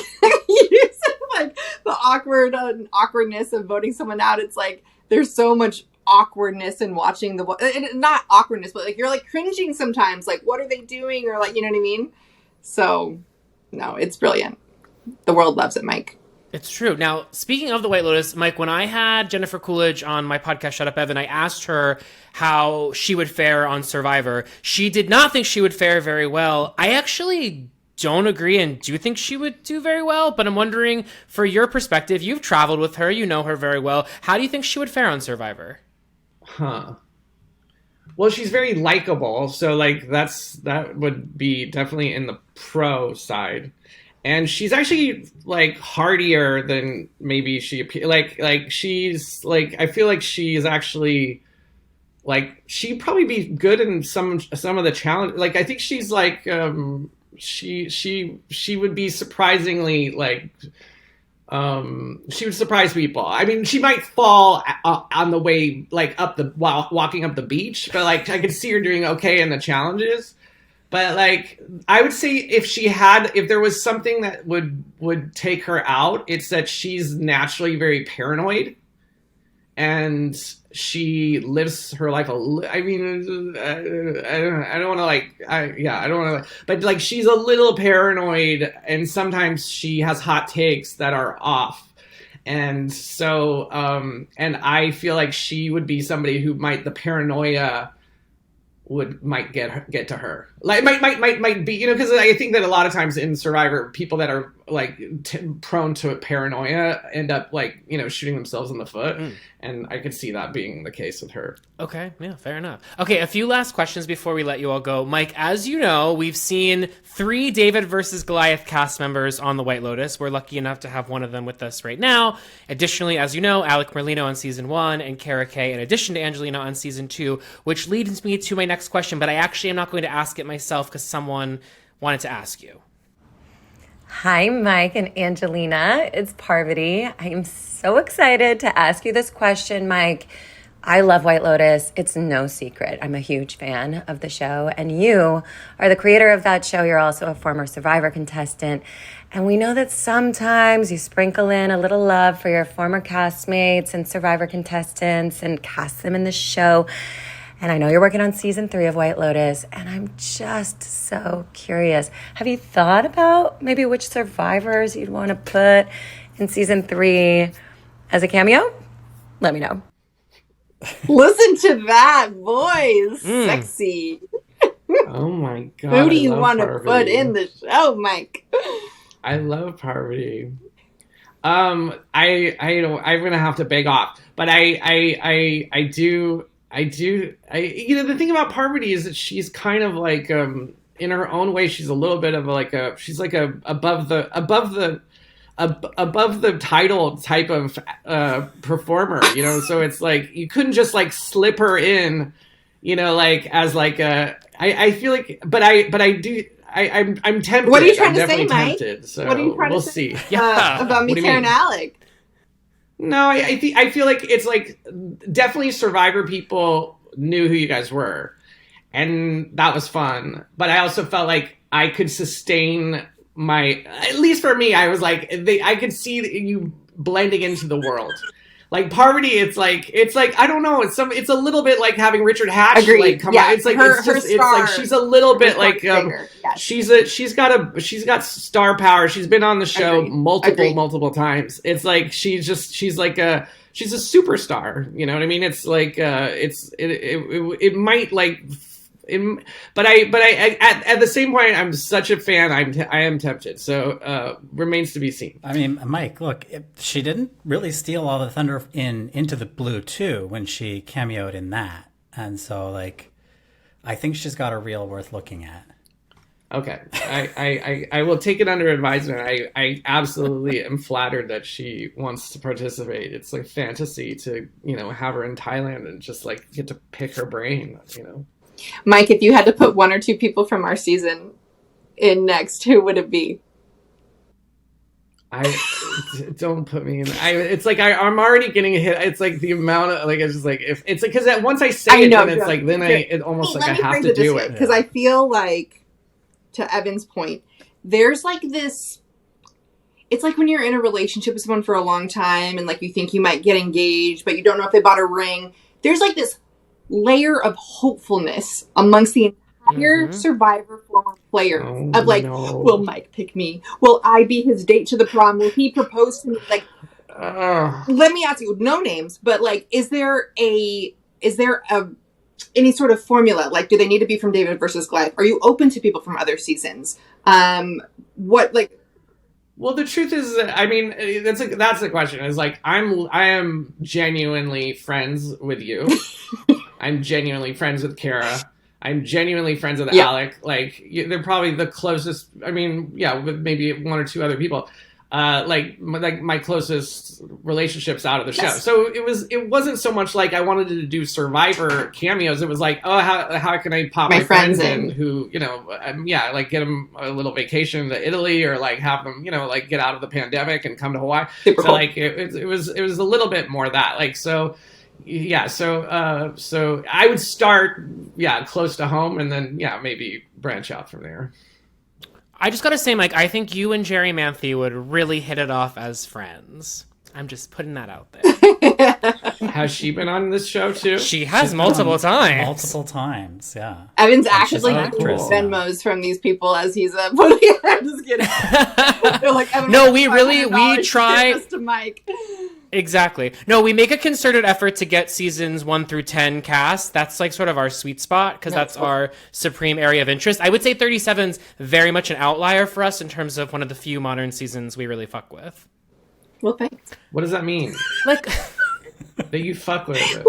you said like the awkwardness of voting someone out. It's like, there's so much awkwardness in watching not awkwardness, but like you're like cringing sometimes, like what are they doing, or like, you know what I mean? So no, it's brilliant. The world loves it, Mike. It's true. Now, speaking of the White Lotus, Mike, when I had Jennifer Coolidge on my podcast, Shut Up Evan, I asked her how she would fare on Survivor. She did not think she would fare very well. I actually don't agree and do think she would do very well, but I'm wondering, for your perspective, you've traveled with her, you know her very well. How do you think she would fare on Survivor? Well, she's very likable, so like that would be definitely in the pro side. And she's actually like hardier than maybe she like she's like, I feel like she's actually like, she'd probably be good in some of the challenge. Like I think she's like she would be surprisingly like she would surprise people. I mean, she might fall on the way, like while walking up the beach, but like I could see her doing okay in the challenges. But like, I would say if there was something that would take her out, it's that she's naturally very paranoid, and she lives her life. I mean, I don't want to but like she's a little paranoid, and sometimes she has hot takes that are off. And so, and I feel like she would be somebody who the paranoia might get to her. Like might be, you know, because I think that a lot of times in Survivor, people that are like prone to paranoia end up like, you know, shooting themselves in the foot. And I could see that being the case with her. Okay, yeah, fair enough. Okay, a few last questions before we let you all go. Mike, as you know, we've seen 3 David versus Goliath cast members on The White Lotus. We're lucky enough to have one of them with us right now. Additionally, as you know, Alec Merlino on season 1 and Kara Kay in addition to Angelina on season 2, which leads me to my next question, but I actually am not going to ask it myself because someone wanted to ask you. Hi, Mike and Angelina. It's Parvati. I am so excited to ask you this question, Mike. I love White Lotus. It's no secret. I'm a huge fan of the show. And you are the creator of that show. You're also a former Survivor contestant. And we know that sometimes you sprinkle in a little love for your former castmates and Survivor contestants and cast them in the show. And I know you're working on season 3 of White Lotus, and I'm just so curious. Have you thought about maybe which survivors you'd want to put in season 3 as a cameo? Let me know. Listen to that voice. Sexy. Oh my god. Who do you want to put in the show, Mike? I love Parvati. I'm gonna have to beg off, but I do. The thing about Parvati is that she's kind of like, in her own way, she's a little bit of she's like above the title type of performer, so it's like you couldn't just like slip her in, as like I feel like, but I'm tempted. What are you trying to say, definitely Mike? tempted, so what are you trying we'll to say see. about me, Karen Alec? No, I feel like it's like definitely Survivor people knew who you guys were, and that was fun. But I also felt like I could sustain at least for me, I was like, I could see you blending into the world. Like Parvati, it's like I don't know, it's a little bit like having Richard Hatch come out. It's like it's like she's a little bit like she's got star power. She's been on the show multiple times. It's like she's a superstar. You know what I mean? It's like it might like. But at the same point, I'm such a fan. I am tempted. So remains to be seen. I mean, Mike, look, she didn't really steal all the thunder in Into the Blue too when she cameoed in that, and so like, I think she's got a reel worth looking at. Okay, I will take it under advisement. I absolutely am flattered that she wants to participate. It's like fantasy to have her in Thailand and just like get to pick her brain. Mike, if you had to put 1 or 2 people from our season in next, who would it be? Don't put me in. It's like I'm already getting a hit. It's like the amount of it's just like if it's like because once I say it, then it's like then it almost like I have to do it because I feel like, to Evan's point, there's like this. It's like when you're in a relationship with someone for a long time and like you think you might get engaged, but you don't know if they bought a ring. There's like this layer of hopefulness amongst the entire Survivor former players of like, will Mike pick me? Will I be his date to the prom? Will he propose to me? Like, let me ask you, no names, but like, is there any sort of formula? Like, do they need to be from David versus Goliath? Are you open to people from other seasons? Well, the truth is, I mean, that's the question. Is like I am genuinely friends with you. I'm genuinely friends with Kara. I'm genuinely friends with Alec. Like they're probably the closest. I mean, with maybe 1 or 2 other people. Like my closest relationships out of the show. So it wasn't so much like I wanted to do Survivor cameos. It was like, oh, how can I pop my friends in who, like get them a little vacation to Italy or like have them, like get out of the pandemic and come to Hawaii. Super cool. Like it was a little bit more that like, so yeah. So I would start, close to home and then, maybe branch out from there. I just gotta say, Mike, I think you and Jerry Manthe would really hit it off as friends. I'm just putting that out there. Has she been on this show too? She has multiple times. Multiple times, yeah. Evan's actually Venmos from these people as he's putting it. I'm just kidding. They're like, Evan, no, we try to Mike. Exactly. No, we make a concerted effort to get seasons 1 through 10 cast. That's like sort of our sweet spot because that's our supreme area of interest. I would say 37's very much an outlier for us in terms of one of the few modern seasons we really fuck with. Well, thanks. What does that mean? Like that you fuck with it?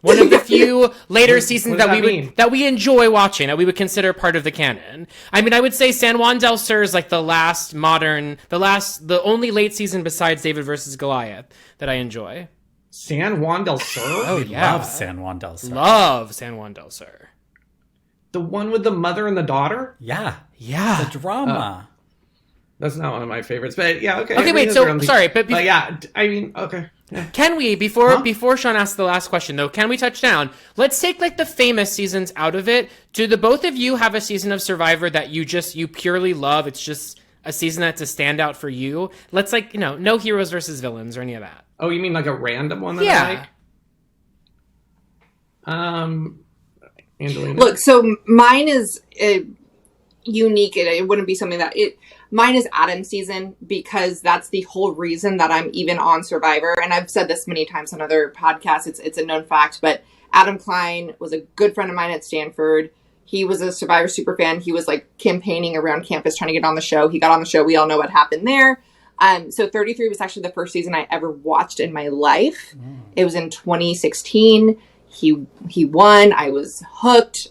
One of the few later seasons that we enjoy watching, that we would consider part of the canon. I mean, I would say San Juan del Sur is like the only late season besides David versus Goliath that I enjoy. San Juan del Sur? Oh, yeah. Love San Juan del Sur. Love San Juan del Sur. The one with the mother and the daughter? Yeah. Yeah. The drama. That's not one of my favorites, but yeah, okay. Okay, wait, so, sorry, but yeah, I mean, okay. Yeah. Can we, before Sean asks the last question, though, can we touch down? Let's take, like, the famous seasons out of it. Do the both of you have a season of Survivor that you purely love? It's just a season that's a standout for you? Let's, like, no heroes versus villains or any of that. Oh, you mean like a random one that I like? Angelina. Look, so mine is unique. It wouldn't be something that mine is Adam's season, because that's the whole reason that I'm even on Survivor. And I've said this many times on other podcasts. It's a known fact, but Adam Klein was a good friend of mine at Stanford. He was a Survivor superfan. He was like campaigning around campus trying to get on the show. He got on the show. We all know what happened there. So 33 was actually the first season I ever watched in my life. It was in 2016. He won. I was hooked.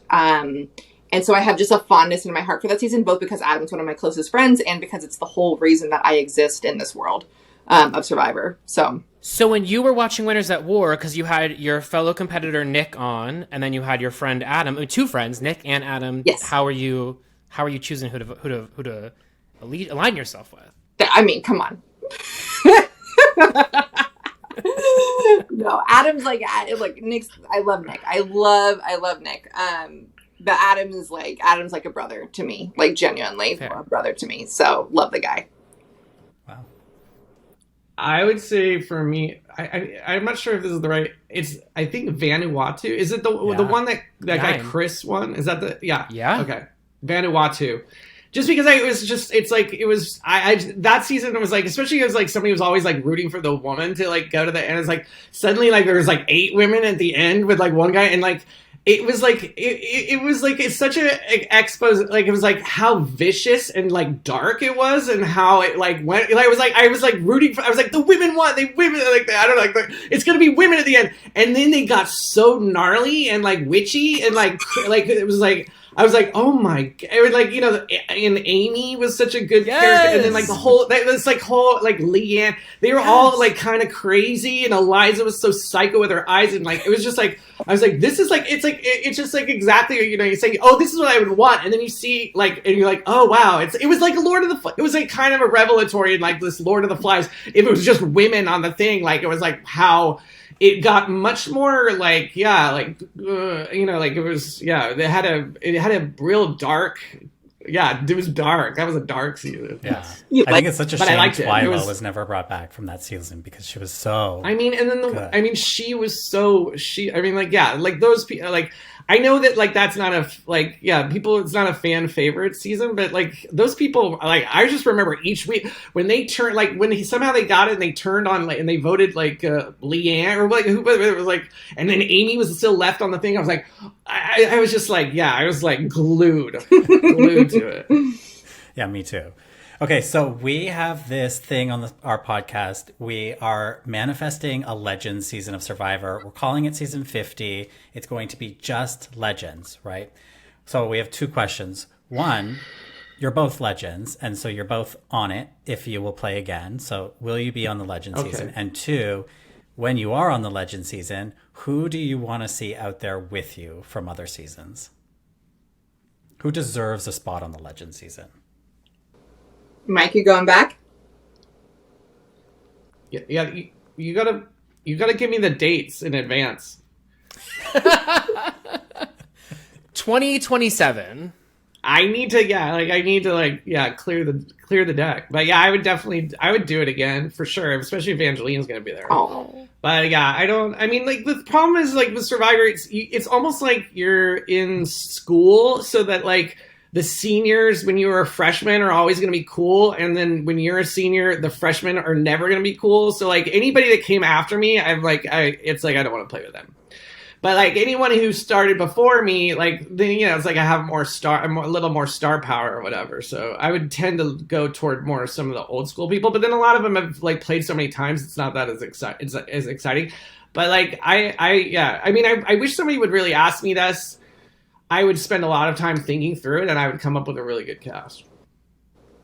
And so I have just a fondness in my heart for that season, both because Adam's one of my closest friends and because it's the whole reason that I exist in this world of Survivor. So when you were watching Winners at War, because you had your fellow competitor Nick on, and then you had your friend Adam, two friends, Nick and Adam. Yes. How are you choosing who to align yourself with? I mean, come on. No, Adam's like Nick's. I love Nick. I love Nick. But Adam's like a brother to me, like genuinely a brother to me. So love the guy. Wow. I would say for me, I'm not sure if this is the right. I think Vanuatu. Is it the one that guy Chris won? Is that the Yeah. Okay, Vanuatu. Just because that season was like, especially as like somebody was always like rooting for the woman to like go to the end. It's like suddenly like there was like 8 women at the end with like one guy, and like it was like it's such a expose. Like it was like how vicious and like dark it was, and how it like went. Like, I was like rooting for. I was like, the women won. Women like I don't know. Like, it's gonna be women at the end, and then they got so gnarly and like witchy and like it was like. I was like, oh my god! It was like, and Amy was such a good character, and then like Leanne, they were all like kind of crazy, and Eliza was so psycho with her eyes, and like it was just like I was like, this is like it's just like exactly you say, oh, this is what I would want, and then you see like and you're like, oh wow, it was like it was like kind of a revelatory in like this Lord of the Flies. If it was just women on the thing, like it was like how. It got much more like it was it had a real dark it was dark. That was a dark season. Yeah, I think it's such a shame Twyla was never brought back from that season because she was so. I mean, and then she was so those people like. I know that like that's not people. It's not a fan favorite season, but like those people, like I just remember each week when they turned somehow they got it and they turned on and they voted like Leanne or like who it was like, and then Amy was still left on the thing. I was like, I was just like I was like glued to it. Yeah, me too. Okay, so we have this thing on our podcast. We are manifesting a Legends season of Survivor. We're calling it season 50. It's going to be just Legends, right? So we have 2 questions. One, you're both Legends, and so you're both on it if you will play again. So will you be on the Legends season? And 2, when you are on the Legends season, who do you want to see out there with you from other seasons? Who deserves a spot on the Legends season? Mike, you going back? Yeah. You gotta give me the dates in advance. 2027. I need to clear the deck. But yeah, I would do it again for sure, especially if Angelina's gonna be there. Oh. But yeah, the problem is like with Survivor, it's almost like you're in school, so that like the seniors, when you were a freshman, are always going to be cool. And then when you're a senior, the freshmen are never going to be cool. So like anybody that came after me, I don't want to play with them. But like anyone who started before me, like then, it's like I have a little more star power or whatever. So I would tend to go toward more some of the old school people. But then a lot of them have like played so many times, it's not that as exciting. But like I wish somebody would really ask me this. I would spend a lot of time thinking through it, and I would come up with a really good cast.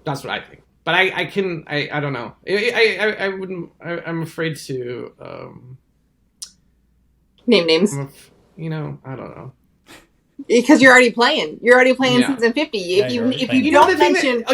That's what I think. But I don't know. I wouldn't. I'm afraid to name names. I don't know. Because you're already playing. You're already playing Yeah. season 50. Yeah, If you're you already if playing. you You know don't the thing mention,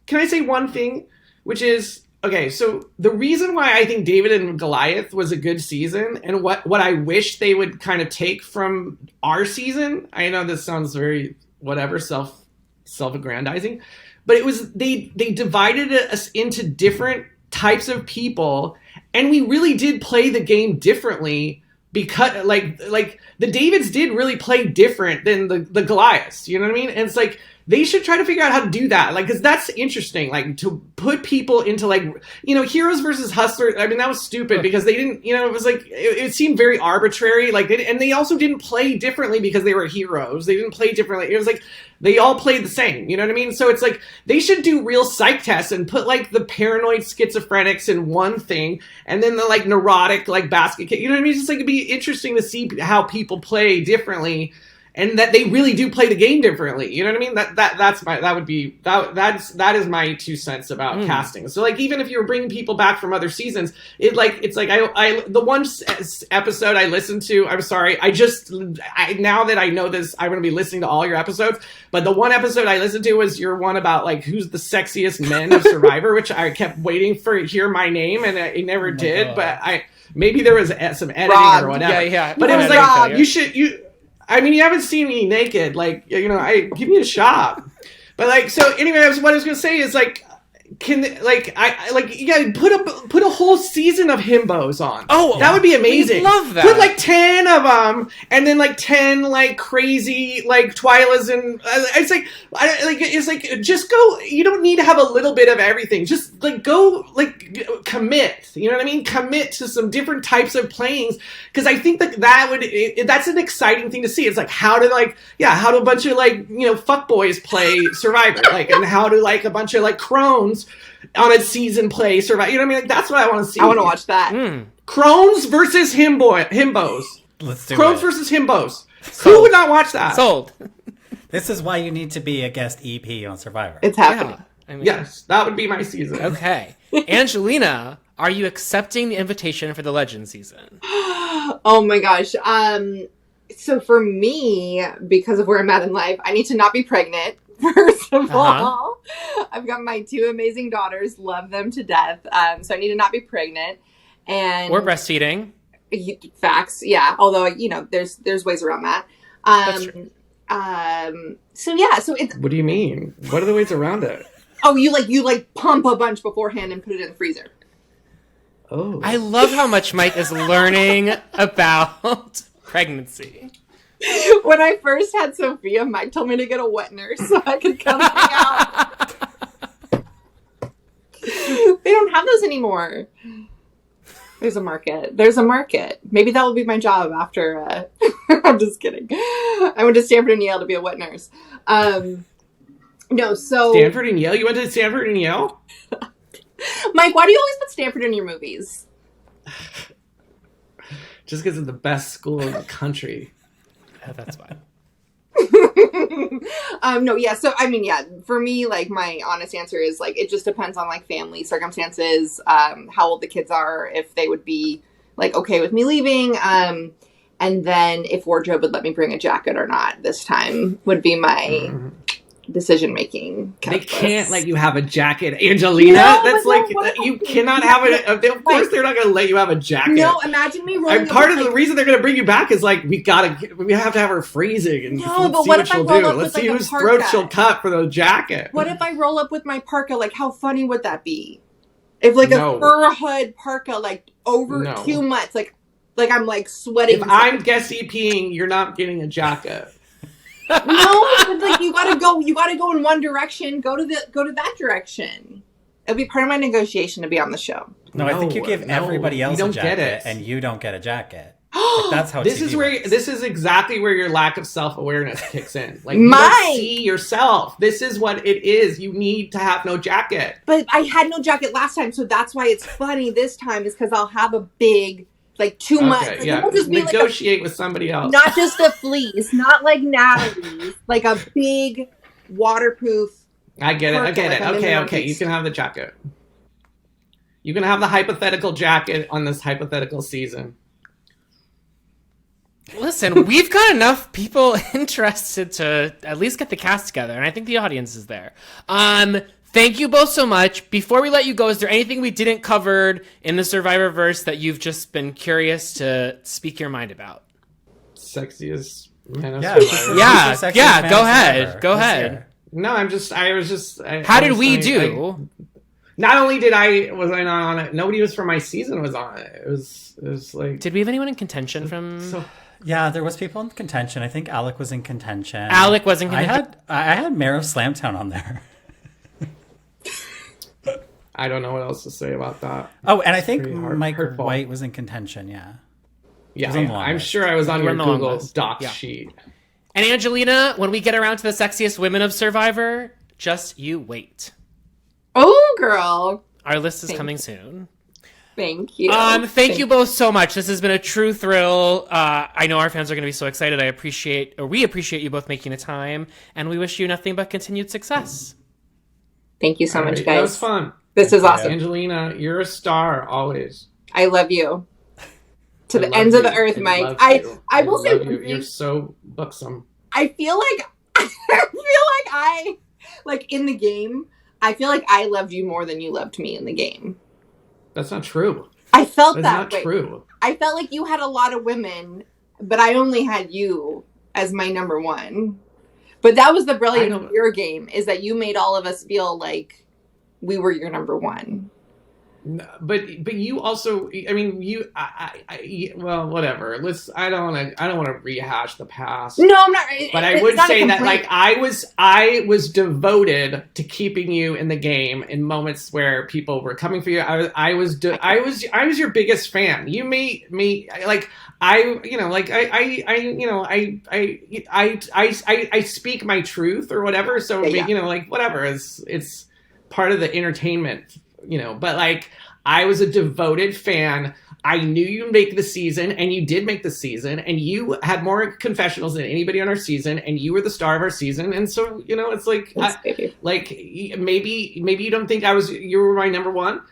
can I say one thing, which is okay. So the reason why I think David and Goliath was a good season, and what I wish they would kind of take from our season. I know this sounds very whatever self-aggrandizing, but it was they divided us into different types of people, and we really did play the game differently. Because like the Davids did really play different than the Goliaths, you know what I mean? And it's like they should try to figure out how to do that, like, because that's interesting, like to put people into like, you know, heroes versus hustlers. I mean, that was stupid because they didn't, you know, it was like it seemed very arbitrary, like and they also didn't play differently because they were heroes. They didn't play differently. It was like they all played the same, you know what I mean? So it's like they should do real psych tests and put like the paranoid schizophrenics in one thing, and then the like neurotic like basket case. You know what I mean? It's just like it'd be interesting to see how people play differently, and that they really do play the game differently. You know what I mean? That is my 2 cents about casting. So like even if you were bringing people back from other seasons, it's like I the one episode I listened to. I'm sorry, now that I know this, I'm going to be listening to all your episodes. But the one episode I listened to was your one about like who's the sexiest men of Survivor, which I kept waiting for hear my name, and it never did. God. But maybe there was some editing Rob. or whatever. Yeah. But it was Rob. like I mean, you haven't seen me naked, like, you know, give me a shot. But like, so anyway, what I was gonna say is like, put a whole season of himbos on. Oh, that would be amazing. we'd love that. Put like 10 of them, and then like 10 like crazy like Twylas, and it's like just go. You don't need to have a little bit of everything. Just like go commit. You know what I mean? Commit to some different types of playings, because I think that's an exciting thing to see. It's like how do a bunch of like, you know, fuckboys play Survivor, like, and how do like a bunch of like crones on a season play Survivor. You know what I mean? Like, that's what I want to see. I want to watch that. Crones versus himbos. Let's do Crones it. versus himbos. Who would not watch that? Sold. This is why you need to be a guest EP on Survivor. It's happening. Yeah. I mean, Yes, that would be my season. Okay. Angelina, are you accepting the invitation for the Legend season? Oh my gosh. So for me, because of where I'm at in life, I need to not be pregnant. First of all, I've got my 2 amazing daughters, love them to death. So I need to not be pregnant, and Or breastfeeding. Facts, yeah. Although, you know, there's ways around that. That's true. So yeah, so it's What do you mean? What are the ways around it? you pump a bunch beforehand and put it in the freezer. Oh, I love how much Mike is learning about pregnancy. When I first had Sophia, Mike told me to get a wet nurse so I could come hang out. They don't have those anymore. There's a market. Maybe that will be my job after. I'm just kidding. I went to Stanford and Yale to be a wet nurse. No, so Stanford and Yale? You went to Stanford and Yale? Mike, why do you always put Stanford in your movies? Just because it's the best school in the country. That's fine. No, yeah. So, I mean, yeah, for me, like, my honest answer is, like, it just depends on, like, family circumstances, how old the kids are, if they would be, like, okay with me leaving, and then if wardrobe would let me bring a jacket or not this time would be my decision-making. They can't let you have a jacket, Angelina. No, That's but like, no, what- you cannot have it. Of course, they're not going to let you have a jacket. No, imagine me rolling And up part with, of the like- reason they're going to bring you back is like we have to have her freezing and No, let's but see what what if I she'll roll do. up Let's with, see like, a whose parka? throat she'll cut for the jacket. What if I roll up with my parka? Like, how funny would that be? If, like, No. a fur hood parka, like, over No. too much, like I'm, like, sweating. If I'm guest EPing, you're not getting a jacket. No, but, like, you gotta go in one direction. Go to that direction. It'll be part of my negotiation to be on the show. No, I think you give No, everybody else you a don't get jacket, it. and you don't get a jacket. Like, that's how This TV is where works. this is exactly where your lack of self-awareness kicks in. Like, you Mike! don't see yourself. This is what it is. You need to have no jacket. But I had no jacket last time, so that's why it's funny this time, is because I'll have a big, like, too much. Okay, Like, yeah. it'll just be like Negotiate with somebody else. not just a fleece, not like Natalie's, like a big waterproof. I get it. I get it. Like I'm in Okay, the One okay. You Piece. can have the jacket. You can have the hypothetical jacket on this hypothetical season. Listen, we've got enough people interested to at least get the cast together, and I think the audience is there. Thank you both so much. Before we let you go, is there anything we didn't cover in the Survivorverse that you've just been curious to speak your mind about? Sexiest man of Yeah, Survivor. Yeah, go ahead. No, I was just. How did we do? Not only was I not on it, nobody was from my season was on it. It was like. Did we have anyone in contention from? Yeah, there was people in contention. I think Alec was in contention. Alec was in contention. I had Mayor of Slamtown on there. I don't know what else to say about that. Oh, and I think Mike hurtful. White was in contention. Yeah. Yeah, on the long I'm list. sure I was on You your were on the long Google list. Docs Yeah. sheet. And Angelina, when we get around to the sexiest women of Survivor, just you wait. Oh, girl. Our list is Thank coming you. soon. Thank you. Thank you both so much. This has been a true thrill. I know our fans are going to be so excited. We appreciate you both making the time, and we wish you nothing but continued success. Thank you so All much, right, guys. That was fun. This is awesome. Angelina, you're a star always. I love you. To I the love ends of you. the earth, I Mike. love I you. will say love one you. thing. You're so buxom. I feel like in the game, I feel like I loved you more than you loved me in the game. That's not true. I felt That's that not way. true. I felt like you had a lot of women, but I only had you as my number one. But that was the brilliance of your game, is that you made all of us feel like we were your number one. No, but you also, I mean, well, whatever. I don't want to rehash the past. No, I'm not. But I it's would not a say that, complaint. like, I was devoted to keeping you in the game in moments where people were coming for you. I was your biggest fan. You made me like I speak my truth or whatever. So Yeah. like whatever. It's part of the entertainment. But like I was a devoted fan. I knew you'd make the season, and you did make the season, and you had more confessionals than anybody on our season, and you were the star of our season. And so, it's like, maybe you don't think you were my number one,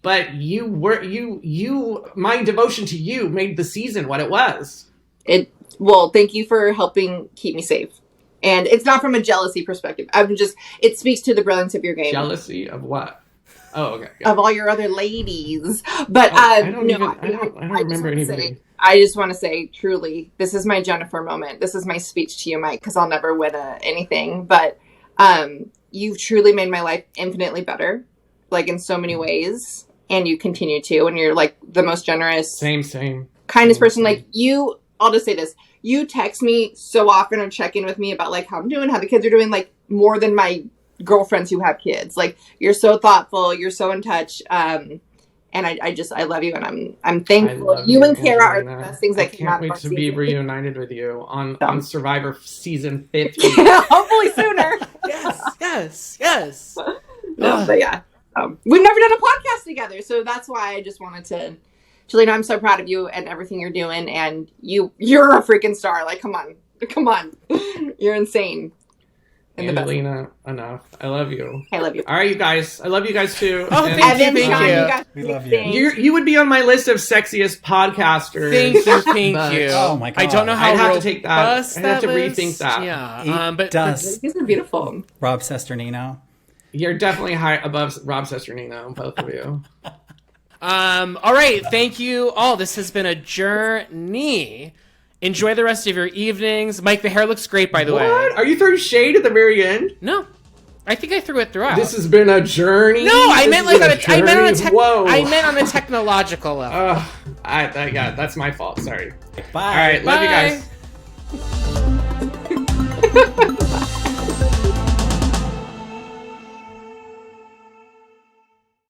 but my devotion to you made the season what it was. Well, thank you for helping keep me safe. And it's not from a jealousy perspective. It speaks to the brilliance of your game. Jealousy of what? Oh, okay. Of all your other ladies. But I don't remember anybody. I just want to say, truly, this is my Jennifer moment. This is my speech to you, Mike, because I'll never win anything. But you've truly made my life infinitely better, like in so many ways. And you continue to. And you're like the most generous, same kindest person. Like you, I'll just say this. You text me so often or check in with me about like how I'm doing, how the kids are doing, like more than my girlfriends who have kids. Like you're so thoughtful, you're so in touch, and I love you, and I'm thankful. You and Kara are the best things that came out of our season. I can't wait to be reunited with you on Survivor season 50. Hopefully sooner. Yes. No, but yeah, we've never done a podcast together, so that's why I just wanted to. Angelina, I'm so proud of you and everything you're doing, and you're a freaking star. Like, come on, you're insane. Angelina, enough. I love you. I love you. All right, you guys. I love you guys too. Oh, And thank Evan, you. Sean, you guys We love things. you would be on my list of sexiest podcasters. Thank But- you. Oh my God. I don't know how I'd have to take that. robust I'd have to list- rethink that. Yeah. It But does. These are beautiful. Rob Sesternino. You're definitely high above Rob Sesternino, both of you. all right. Thank you all. This has been a journey. Enjoy the rest of your evenings. Mike, the hair looks great, by the way. What? Are you throwing shade at the very end? No, I think I threw it throughout. This has been a journey. No, I meant like I Whoa. meant on a technological level. Yeah, that's my fault. Sorry. Bye. All right, love Bye. you guys.